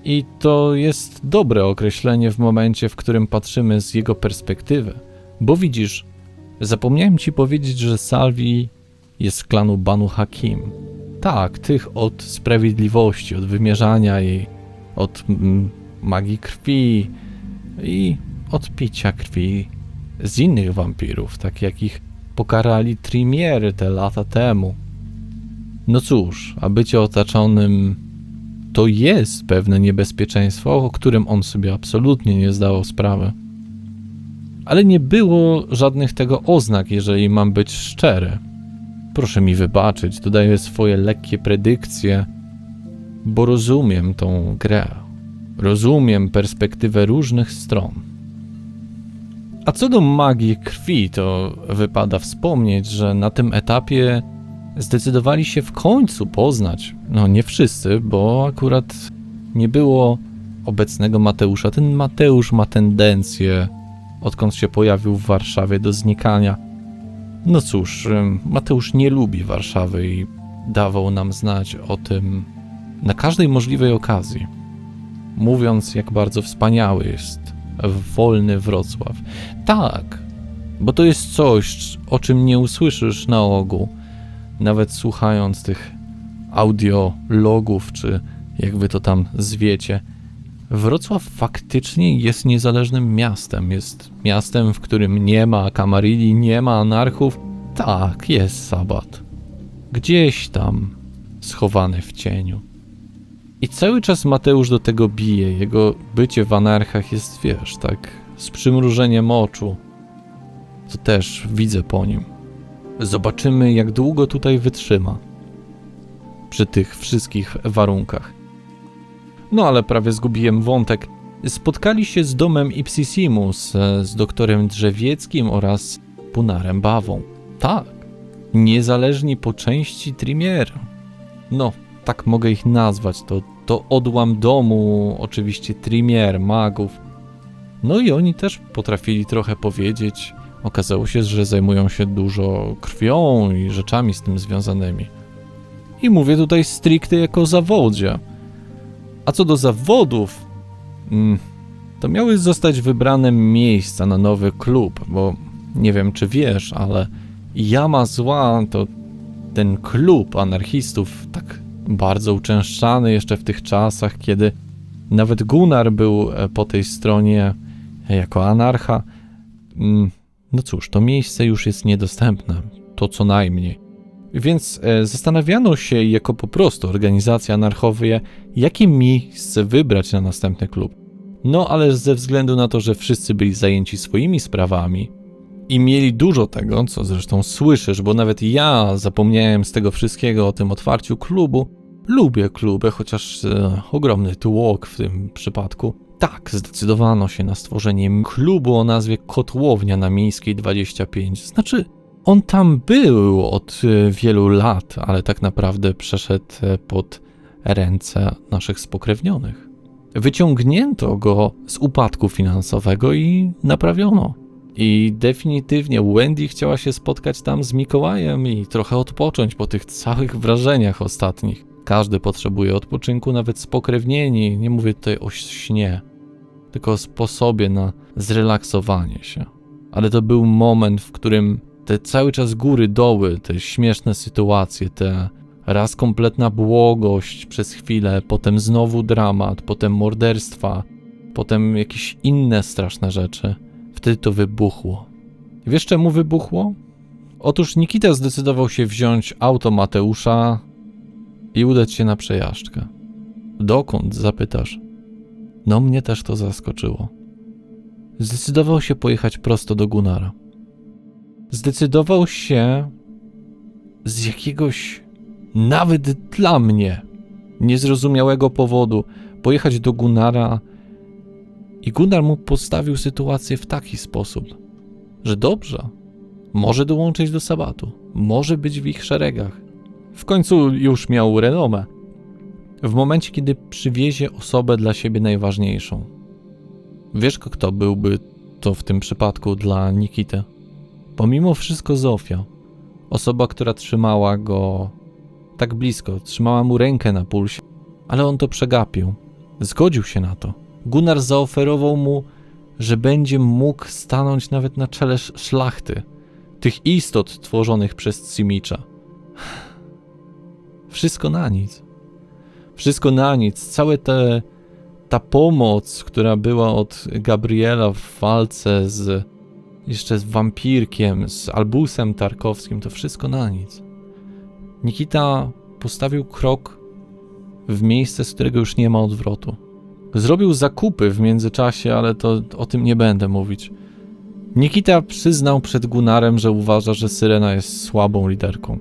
I to jest dobre określenie w momencie, w którym patrzymy z jego perspektywy. Bo widzisz, zapomniałem ci powiedzieć, że Salvi jest z klanu Banu Hakim. Tak, tych od sprawiedliwości, od wymierzania jej, od magii krwi i od picia krwi z innych wampirów, tak jak ich pokarali Trimiery te lata temu. No cóż, a bycie otaczonym to jest pewne niebezpieczeństwo, o którym on sobie absolutnie nie zdawał sprawy. Ale nie było żadnych tego oznak, jeżeli mam być szczery. Proszę mi wybaczyć, dodaję swoje lekkie predykcje, bo rozumiem tą grę. Rozumiem perspektywę różnych stron. A co do magii krwi, to wypada wspomnieć, że na tym etapie zdecydowali się w końcu poznać. No nie wszyscy, bo akurat nie było obecnego Mateusza. Ten Mateusz ma tendencję, odkąd się pojawił w Warszawie, do znikania. No cóż, Mateusz nie lubi Warszawy i dawał nam znać o tym na każdej możliwej okazji, mówiąc, jak bardzo wspaniały jest wolny Wrocław. Tak, bo to jest coś, o czym nie usłyszysz na ogół, nawet słuchając tych audiologów, czy jak wy to tam zwiecie. Wrocław faktycznie jest niezależnym miastem. Jest miastem, w którym nie ma kamarilli, nie ma anarchów. Tak, jest sabat. Gdzieś tam, schowany w cieniu. I cały czas Mateusz do tego bije. Jego bycie w anarchach jest, wiesz, tak z przymrużeniem oczu. To też widzę po nim. Zobaczymy, jak długo tutaj wytrzyma. Przy tych wszystkich warunkach. No ale prawie zgubiłem wątek. Spotkali się z domem Ipsissimus, z doktorem Drzewieckim oraz Punarem Bawą. Tak, niezależni po części Trimier. No, tak mogę ich nazwać. To odłam domu, oczywiście Trimier, magów. No i oni też potrafili trochę powiedzieć. Okazało się, że zajmują się dużo krwią i rzeczami z tym związanymi. I mówię tutaj stricte jako o zawodzie. A co do zawodów, To miały zostać wybrane miejsca na nowy klub, bo nie wiem czy wiesz, ale Jama Zła to ten klub anarchistów tak bardzo uczęszczany jeszcze w tych czasach, kiedy nawet Gunnar był po tej stronie jako anarcha. No cóż, to miejsce już jest niedostępne, to co najmniej. Więc zastanawiano się jako po prostu organizacja anarchowie, jakie miejsce wybrać na następny klub. No ale ze względu na to, że wszyscy byli zajęci swoimi sprawami i mieli dużo tego, co zresztą słyszysz, bo nawet ja zapomniałem z tego wszystkiego o tym otwarciu klubu. Lubię kluby, chociaż ogromny tłok w tym przypadku. Tak, zdecydowano się na stworzenie klubu o nazwie Kotłownia na Miejskiej 25. Znaczy, on tam był od wielu lat, ale tak naprawdę przeszedł pod ręce naszych spokrewnionych. Wyciągnięto go z upadku finansowego i naprawiono. I definitywnie Wendy chciała się spotkać tam z Mikołajem i trochę odpocząć po tych całych wrażeniach ostatnich. Każdy potrzebuje odpoczynku, nawet spokrewnieni. Nie mówię tutaj o śnie, tylko o sposobie na zrelaksowanie się. Ale to był moment, w którym te cały czas góry, doły, te śmieszne sytuacje, te raz kompletna błogość przez chwilę, potem znowu dramat, potem morderstwa, potem jakieś inne straszne rzeczy. Wtedy to wybuchło. Wiesz czemu wybuchło? Otóż Nikita zdecydował się wziąć auto Mateusza i udać się na przejażdżkę. Dokąd? Zapytasz. No mnie też to zaskoczyło. Zdecydował się pojechać prosto do Gunnara. Zdecydował się z jakiegoś, nawet dla mnie, niezrozumiałego powodu pojechać do Gunnara i Gunnar mu postawił sytuację w taki sposób, że dobrze, może dołączyć do Sabbatu, może być w ich szeregach. W końcu już miał renomę. W momencie, kiedy przywiezie osobę dla siebie najważniejszą. Wiesz, kto byłby to w tym przypadku dla Nikity? Pomimo wszystko Zofia. Osoba, która trzymała go tak blisko, trzymała mu rękę na pulsie, ale on to przegapił. Zgodził się na to. Gunnar zaoferował mu, że będzie mógł stanąć nawet na czele szlachty, tych istot tworzonych przez Simicza. Wszystko na nic. Wszystko na nic. Cała ta pomoc, która była od Gabriela w walce jeszcze z wampirkiem, z Albusem Tarkowskim, to wszystko na nic. Nikita postawił krok w miejsce, z którego już nie ma odwrotu. Zrobił zakupy w międzyczasie, ale to o tym nie będę mówić. Nikita przyznał przed Gunnarem, że uważa, że Syrena jest słabą liderką.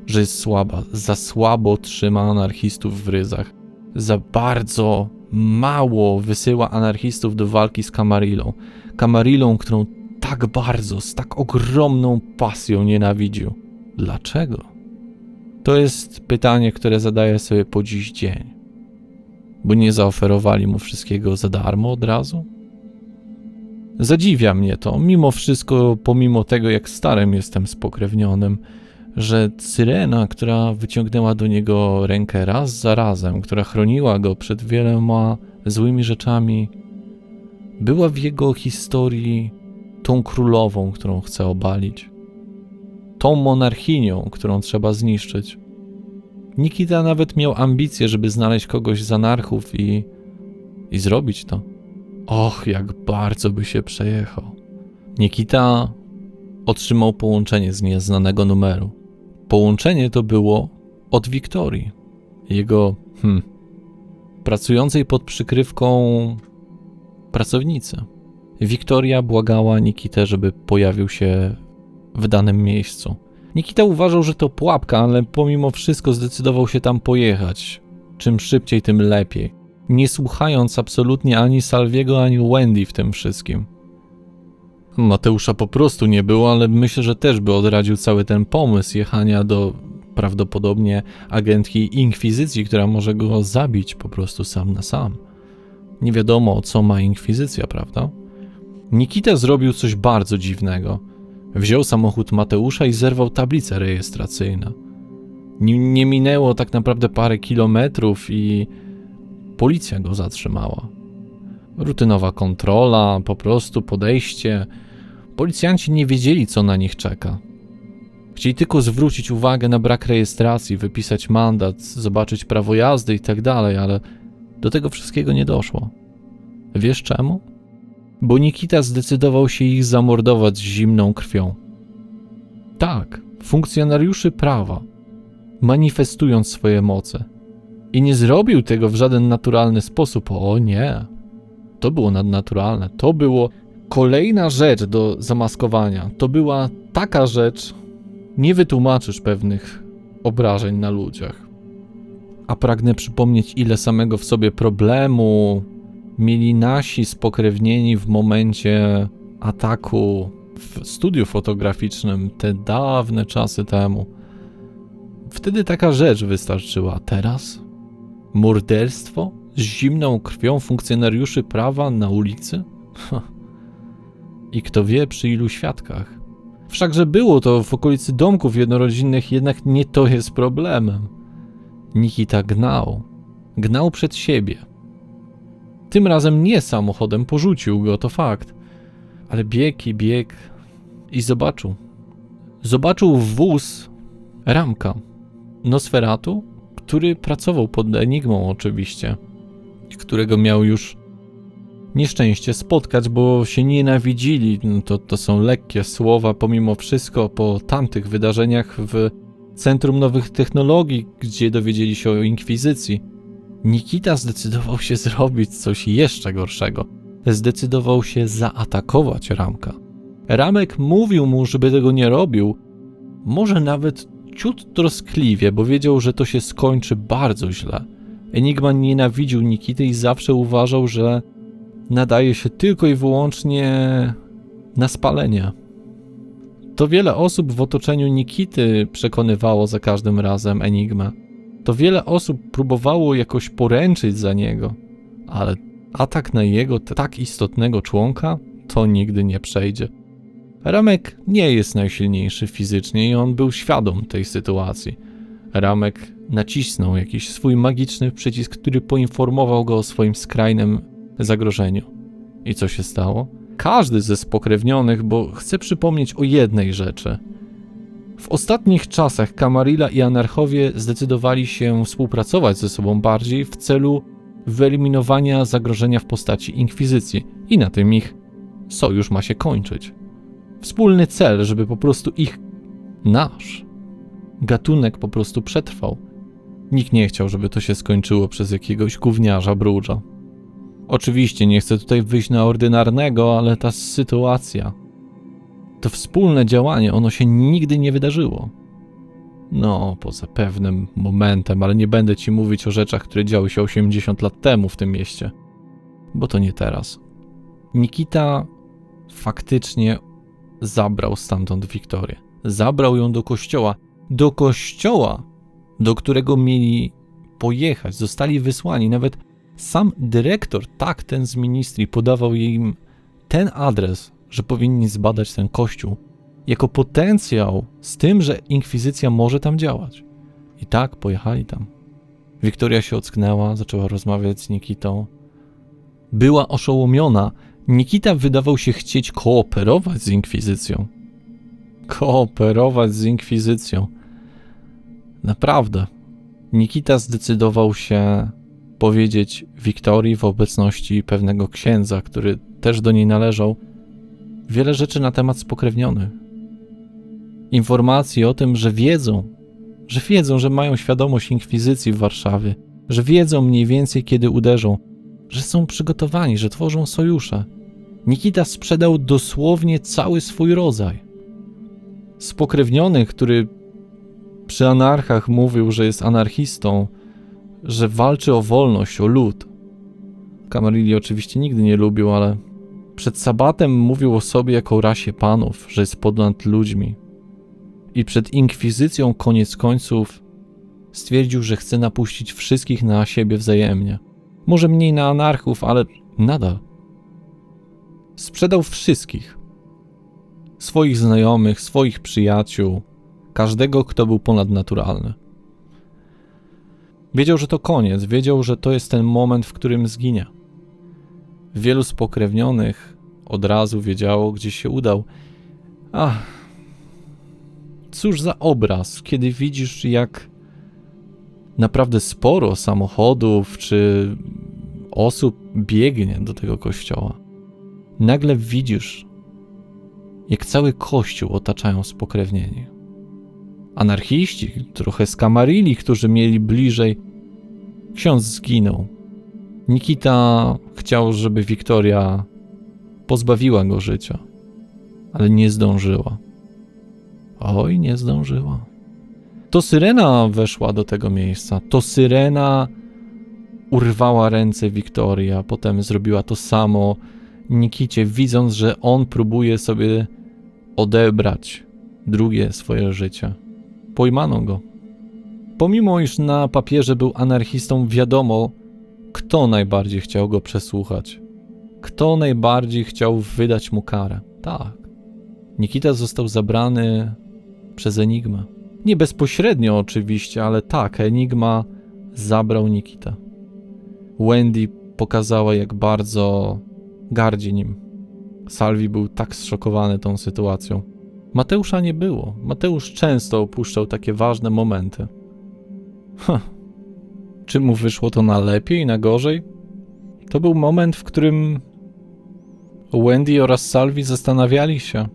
Że jest słaba, za słabo trzyma anarchistów w ryzach. Za bardzo mało wysyła anarchistów do walki z Camarillą. Camarillą, którą tak bardzo, z tak ogromną pasją nienawidził. Dlaczego? To jest pytanie, które zadaję sobie po dziś dzień. Bo nie zaoferowali mu wszystkiego za darmo od razu? Zadziwia mnie to, mimo wszystko, pomimo tego, jak starym jestem spokrewnionym, że Syrena, która wyciągnęła do niego rękę raz za razem, która chroniła go przed wieloma złymi rzeczami, była w jego historii tą królową, którą chce obalić, tą monarchinią, którą trzeba zniszczyć. Nikita nawet miał ambicje, żeby znaleźć kogoś z anarchów i zrobić to. Och, jak bardzo by się przejechał. Nikita otrzymał połączenie z nieznanego numeru. Połączenie to było od Wiktorii, jego pracującej pod przykrywką pracownicy. Wiktoria błagała Nikitę, żeby pojawił się w danym miejscu. Nikita uważał, że to pułapka, ale pomimo wszystko zdecydował się tam pojechać. Czym szybciej, tym lepiej. Nie słuchając absolutnie ani Salviego, ani Wendy w tym wszystkim. Mateusza po prostu nie było, ale myślę, że też by odradził cały ten pomysł jechania do prawdopodobnie agentki Inkwizycji, która może go zabić po prostu sam na sam. Nie wiadomo, co ma Inkwizycja, prawda? Nikita zrobił coś bardzo dziwnego. Wziął samochód Mateusza i zerwał tablicę rejestracyjną. Nie minęło tak naprawdę parę kilometrów i policja go zatrzymała. Rutynowa kontrola, po prostu podejście. Policjanci nie wiedzieli, co na nich czeka. Chcieli tylko zwrócić uwagę na brak rejestracji, wypisać mandat, zobaczyć prawo jazdy i tak dalej, ale do tego wszystkiego nie doszło. Wiesz czemu? Bo Nikita zdecydował się ich zamordować z zimną krwią. Tak, funkcjonariuszy prawa, manifestując swoje moce. I nie zrobił tego w żaden naturalny sposób. O nie, to było nadnaturalne. To było kolejna rzecz do zamaskowania. To była taka rzecz, nie wytłumaczysz pewnych obrażeń na ludziach. A pragnę przypomnieć, ile samego w sobie problemu mieli nasi spokrewnieni w momencie ataku w studiu fotograficznym te dawne czasy temu. Wtedy taka rzecz wystarczyła. A teraz? Morderstwo z zimną krwią funkcjonariuszy prawa na ulicy? I kto wie przy ilu świadkach. Wszakże było to w okolicy domków jednorodzinnych, jednak nie to jest problemem. Nikita gnał. Gnał przed siebie. Tym razem nie samochodem, porzucił go, to fakt. Ale bieg i zobaczył. Zobaczył wóz Ramka, Nosferatu, który pracował pod Enigmą oczywiście, którego miał już nieszczęście spotkać, bo się nienawidzili. To są lekkie słowa pomimo wszystko po tamtych wydarzeniach w Centrum Nowych Technologii, gdzie dowiedzieli się o inkwizycji. Nikita zdecydował się zrobić coś jeszcze gorszego. Zdecydował się zaatakować Ramka. Ramek mówił mu, żeby tego nie robił, może nawet ciut troskliwie, bo wiedział, że to się skończy bardzo źle. Enigma nienawidził Nikity i zawsze uważał, że nadaje się tylko i wyłącznie na spalenie. To wiele osób w otoczeniu Nikity przekonywało za każdym razem Enigmę. To wiele osób próbowało jakoś poręczyć za niego, ale atak na jego tak istotnego członka to nigdy nie przejdzie. Ramek nie jest najsilniejszy fizycznie i on był świadom tej sytuacji. Ramek nacisnął jakiś swój magiczny przycisk, który poinformował go o swoim skrajnym zagrożeniu. I co się stało? Każdy ze spokrewnionych, bo chcę przypomnieć o jednej rzeczy. W ostatnich czasach Camarilla i anarchowie zdecydowali się współpracować ze sobą bardziej w celu wyeliminowania zagrożenia w postaci inkwizycji i na tym ich sojusz ma się kończyć. Wspólny cel, żeby po prostu nasz gatunek po prostu przetrwał. Nikt nie chciał, żeby to się skończyło przez jakiegoś gówniarza Brugha. Oczywiście nie chcę tutaj wyjść na ordynarnego, ale ta sytuacja, to wspólne działanie, ono się nigdy nie wydarzyło. No, poza pewnym momentem, ale nie będę ci mówić o rzeczach, które działy się 80 lat temu w tym mieście, bo to nie teraz. Nikita faktycznie zabrał stamtąd Wiktorię. Zabrał ją do kościoła, do którego mieli pojechać. Zostali wysłani. Nawet sam dyrektor, ten z ministrii, podawał im ten adres, że powinni zbadać ten kościół jako potencjał z tym, że inkwizycja może tam działać. I tak pojechali tam. Wiktoria się ocknęła, zaczęła rozmawiać z Nikitą. Była oszołomiona. Nikita wydawał się chcieć kooperować z inkwizycją. Kooperować z inkwizycją. Naprawdę. Nikita zdecydował się powiedzieć Wiktorii w obecności pewnego księdza, który też do niej należał, wiele rzeczy na temat spokrewnionych. Informacji o tym, że wiedzą, że mają świadomość inkwizycji w Warszawie, że wiedzą mniej więcej kiedy uderzą, że są przygotowani, że tworzą sojusze. Nikita sprzedał dosłownie cały swój rodzaj. Spokrewniony, który przy anarchach mówił, że jest anarchistą, że walczy o wolność, o lud. Camarilli oczywiście nigdy nie lubił, ale przed sabatem mówił o sobie jako o rasie panów, że jest ponad ludźmi. I przed inkwizycją koniec końców stwierdził, że chce napuścić wszystkich na siebie wzajemnie. Może mniej na anarchów, ale nadal. Sprzedał wszystkich. Swoich znajomych, swoich przyjaciół, każdego, kto był ponadnaturalny. Wiedział, że to koniec, wiedział, że to jest ten moment, w którym zginie. Wielu spokrewnionych od razu wiedziało, gdzie się udał. Ach, cóż za obraz, kiedy widzisz, jak naprawdę sporo samochodów czy osób biegnie do tego kościoła. Nagle widzisz, jak cały kościół otaczają spokrewnieni. Anarchiści, trochę skamarili, którzy mieli bliżej. Ksiądz zginął. Nikita chciał, żeby Wiktoria pozbawiła go życia, ale nie zdążyła. Oj, nie zdążyła. To syrena weszła do tego miejsca. To syrena urwała ręce Wiktorii, a potem zrobiła to samo Nikicie, widząc, że on próbuje sobie odebrać drugie swoje życie. Pojmano go. Pomimo, iż na papierze był anarchistą, wiadomo, kto najbardziej chciał go przesłuchać. Kto najbardziej chciał wydać mu karę. Tak. Nikita został zabrany przez Enigmę. Nie bezpośrednio oczywiście, ale tak, Enigma zabrał Nikitę. Wendy pokazała, jak bardzo gardzi nim. Salvi był tak zszokowany tą sytuacją. Mateusza nie było. Mateusz często opuszczał takie ważne momenty. Czy mu wyszło to na lepiej, na gorzej? To był moment, w którym Wendy oraz Salvi zastanawiali się,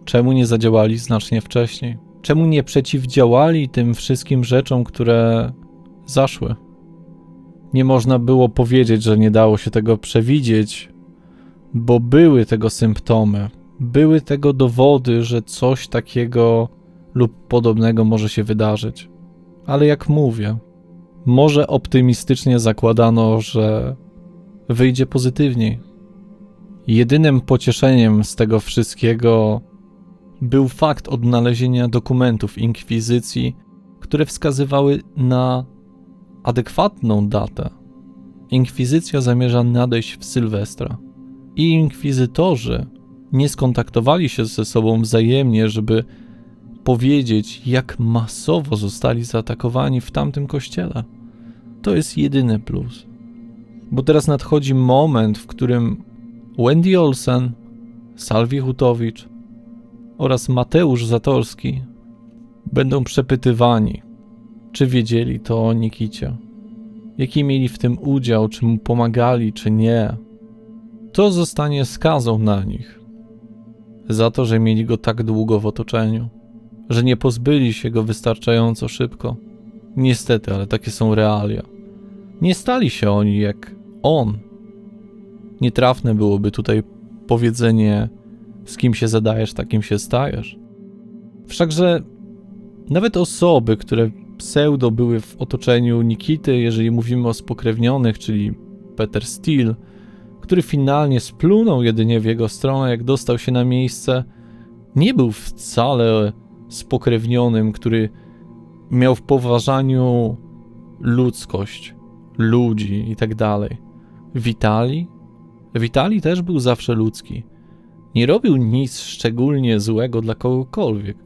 czemu nie zadziałali znacznie wcześniej. Czemu nie przeciwdziałali tym wszystkim rzeczom, które zaszły. Nie można było powiedzieć, że nie dało się tego przewidzieć, bo były tego symptomy, były tego dowody, że coś takiego lub podobnego może się wydarzyć. Ale jak mówię, może optymistycznie zakładano, że wyjdzie pozytywniej. Jedynym pocieszeniem z tego wszystkiego był fakt odnalezienia dokumentów inkwizycji, które wskazywały na adekwatną datę. Inkwizycja zamierza nadejść w Sylwestra i inkwizytorzy nie skontaktowali się ze sobą wzajemnie, żeby powiedzieć, jak masowo zostali zaatakowani w tamtym kościele. To jest jedyny plus. Bo teraz nadchodzi moment, w którym Wendy Olsen, Salvi Hutowicz oraz Mateusz Zatorski będą przepytywani, czy wiedzieli to o Nikicie, jaki mieli w tym udział, czy mu pomagali, czy nie. To zostanie skazą na nich za to, że mieli go tak długo w otoczeniu, że nie pozbyli się go wystarczająco szybko. Niestety, ale takie są realia. Nie stali się oni jak on. Nietrafne byłoby tutaj powiedzenie, z kim się zadajesz, takim się stajesz. Wszakże nawet osoby, które pseudo były w otoczeniu Nikity, jeżeli mówimy o spokrewnionych, czyli Peter Steele, który finalnie splunął jedynie w jego stronę, jak dostał się na miejsce, nie był wcale spokrewnionym, który miał w poważaniu ludzkość, ludzi i tak dalej. Witali też był zawsze ludzki. Nie robił nic szczególnie złego dla kogokolwiek.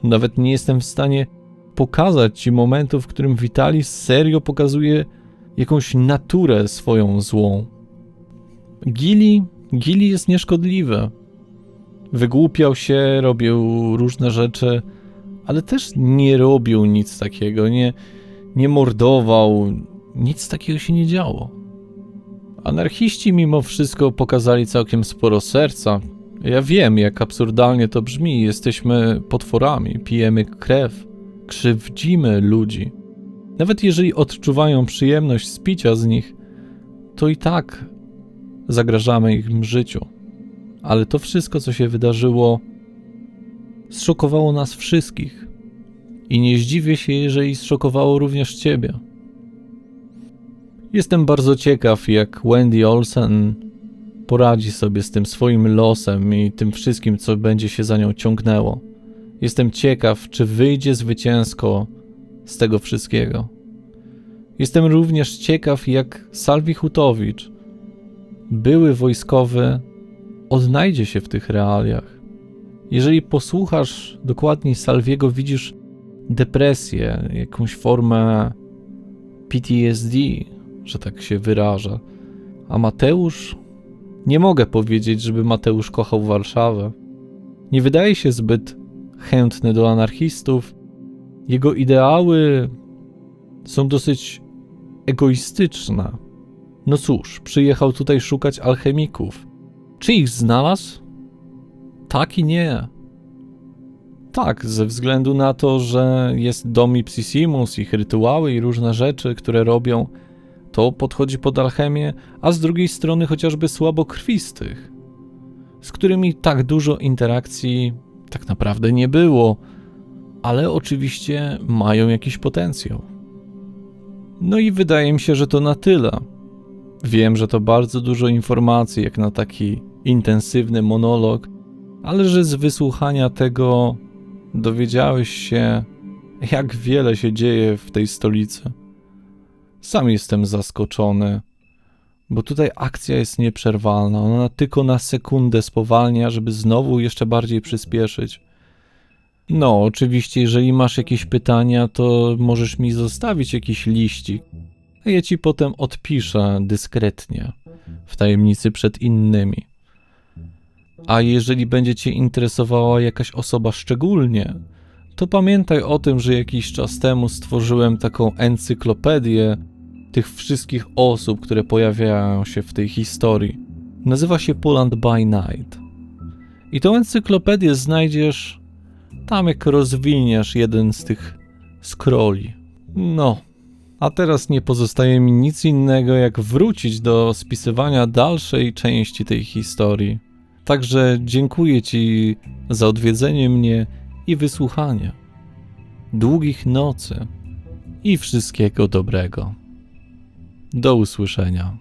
Nawet nie jestem w stanie pokazać ci momentu, w którym Witali serio pokazuje jakąś naturę swoją złą. Gili jest nieszkodliwy. Wygłupiał się, robił różne rzeczy, ale też nie robił nic takiego, nie mordował, nic takiego się nie działo. Anarchiści mimo wszystko pokazali całkiem sporo serca. Ja wiem, jak absurdalnie to brzmi, jesteśmy potworami, pijemy krew, krzywdzimy ludzi. Nawet jeżeli odczuwają przyjemność z picia z nich, to i tak zagrażamy ich życiu. Ale to wszystko, co się wydarzyło, zszokowało nas wszystkich. I nie zdziwię się, jeżeli zszokowało również ciebie. Jestem bardzo ciekaw, jak Wendy Olsen poradzi sobie z tym swoim losem i tym wszystkim, co będzie się za nią ciągnęło. Jestem ciekaw, czy wyjdzie zwycięsko z tego wszystkiego. Jestem również ciekaw, jak Salvi Hutowicz, były wojskowy, odnajdzie się w tych realiach. Jeżeli posłuchasz dokładniej Salviego, widzisz depresję, jakąś formę PTSD, że tak się wyrażę. A Mateusz? Nie mogę powiedzieć, żeby Mateusz kochał Warszawę. Nie wydaje się zbyt chętny do anarchistów. Jego ideały są dosyć egoistyczne. No cóż, przyjechał tutaj szukać alchemików. Czy ich znalazł? Tak i nie. Tak, ze względu na to, że jest dom Ipsissimus, ich rytuały i różne rzeczy, które robią, to podchodzi pod alchemię, a z drugiej strony chociażby słabokrwistych, z którymi tak dużo interakcji tak naprawdę nie było, ale oczywiście mają jakiś potencjał. No i wydaje mi się, że to na tyle. Wiem, że to bardzo dużo informacji, jak na taki intensywny monolog, ale że z wysłuchania tego dowiedziałeś się, jak wiele się dzieje w tej stolicy. Sam jestem zaskoczony, bo tutaj akcja jest nieprzerwalna. Ona tylko na sekundę spowalnia, żeby znowu jeszcze bardziej przyspieszyć. No, oczywiście, jeżeli masz jakieś pytania, to możesz mi zostawić jakiś liścik, a ja ci potem odpiszę dyskretnie, w tajemnicy przed innymi. A jeżeli będzie cię interesowała jakaś osoba szczególnie, to pamiętaj o tym, że jakiś czas temu stworzyłem taką encyklopedię tych wszystkich osób, które pojawiają się w tej historii. Nazywa się Poland by Night. I tą encyklopedię znajdziesz tam, jak rozwiniesz jeden z tych scrolli. No, a teraz nie pozostaje mi nic innego, jak wrócić do spisywania dalszej części tej historii. Także dziękuję ci za odwiedzenie mnie i wysłuchanie. Długich nocy i wszystkiego dobrego. Do usłyszenia.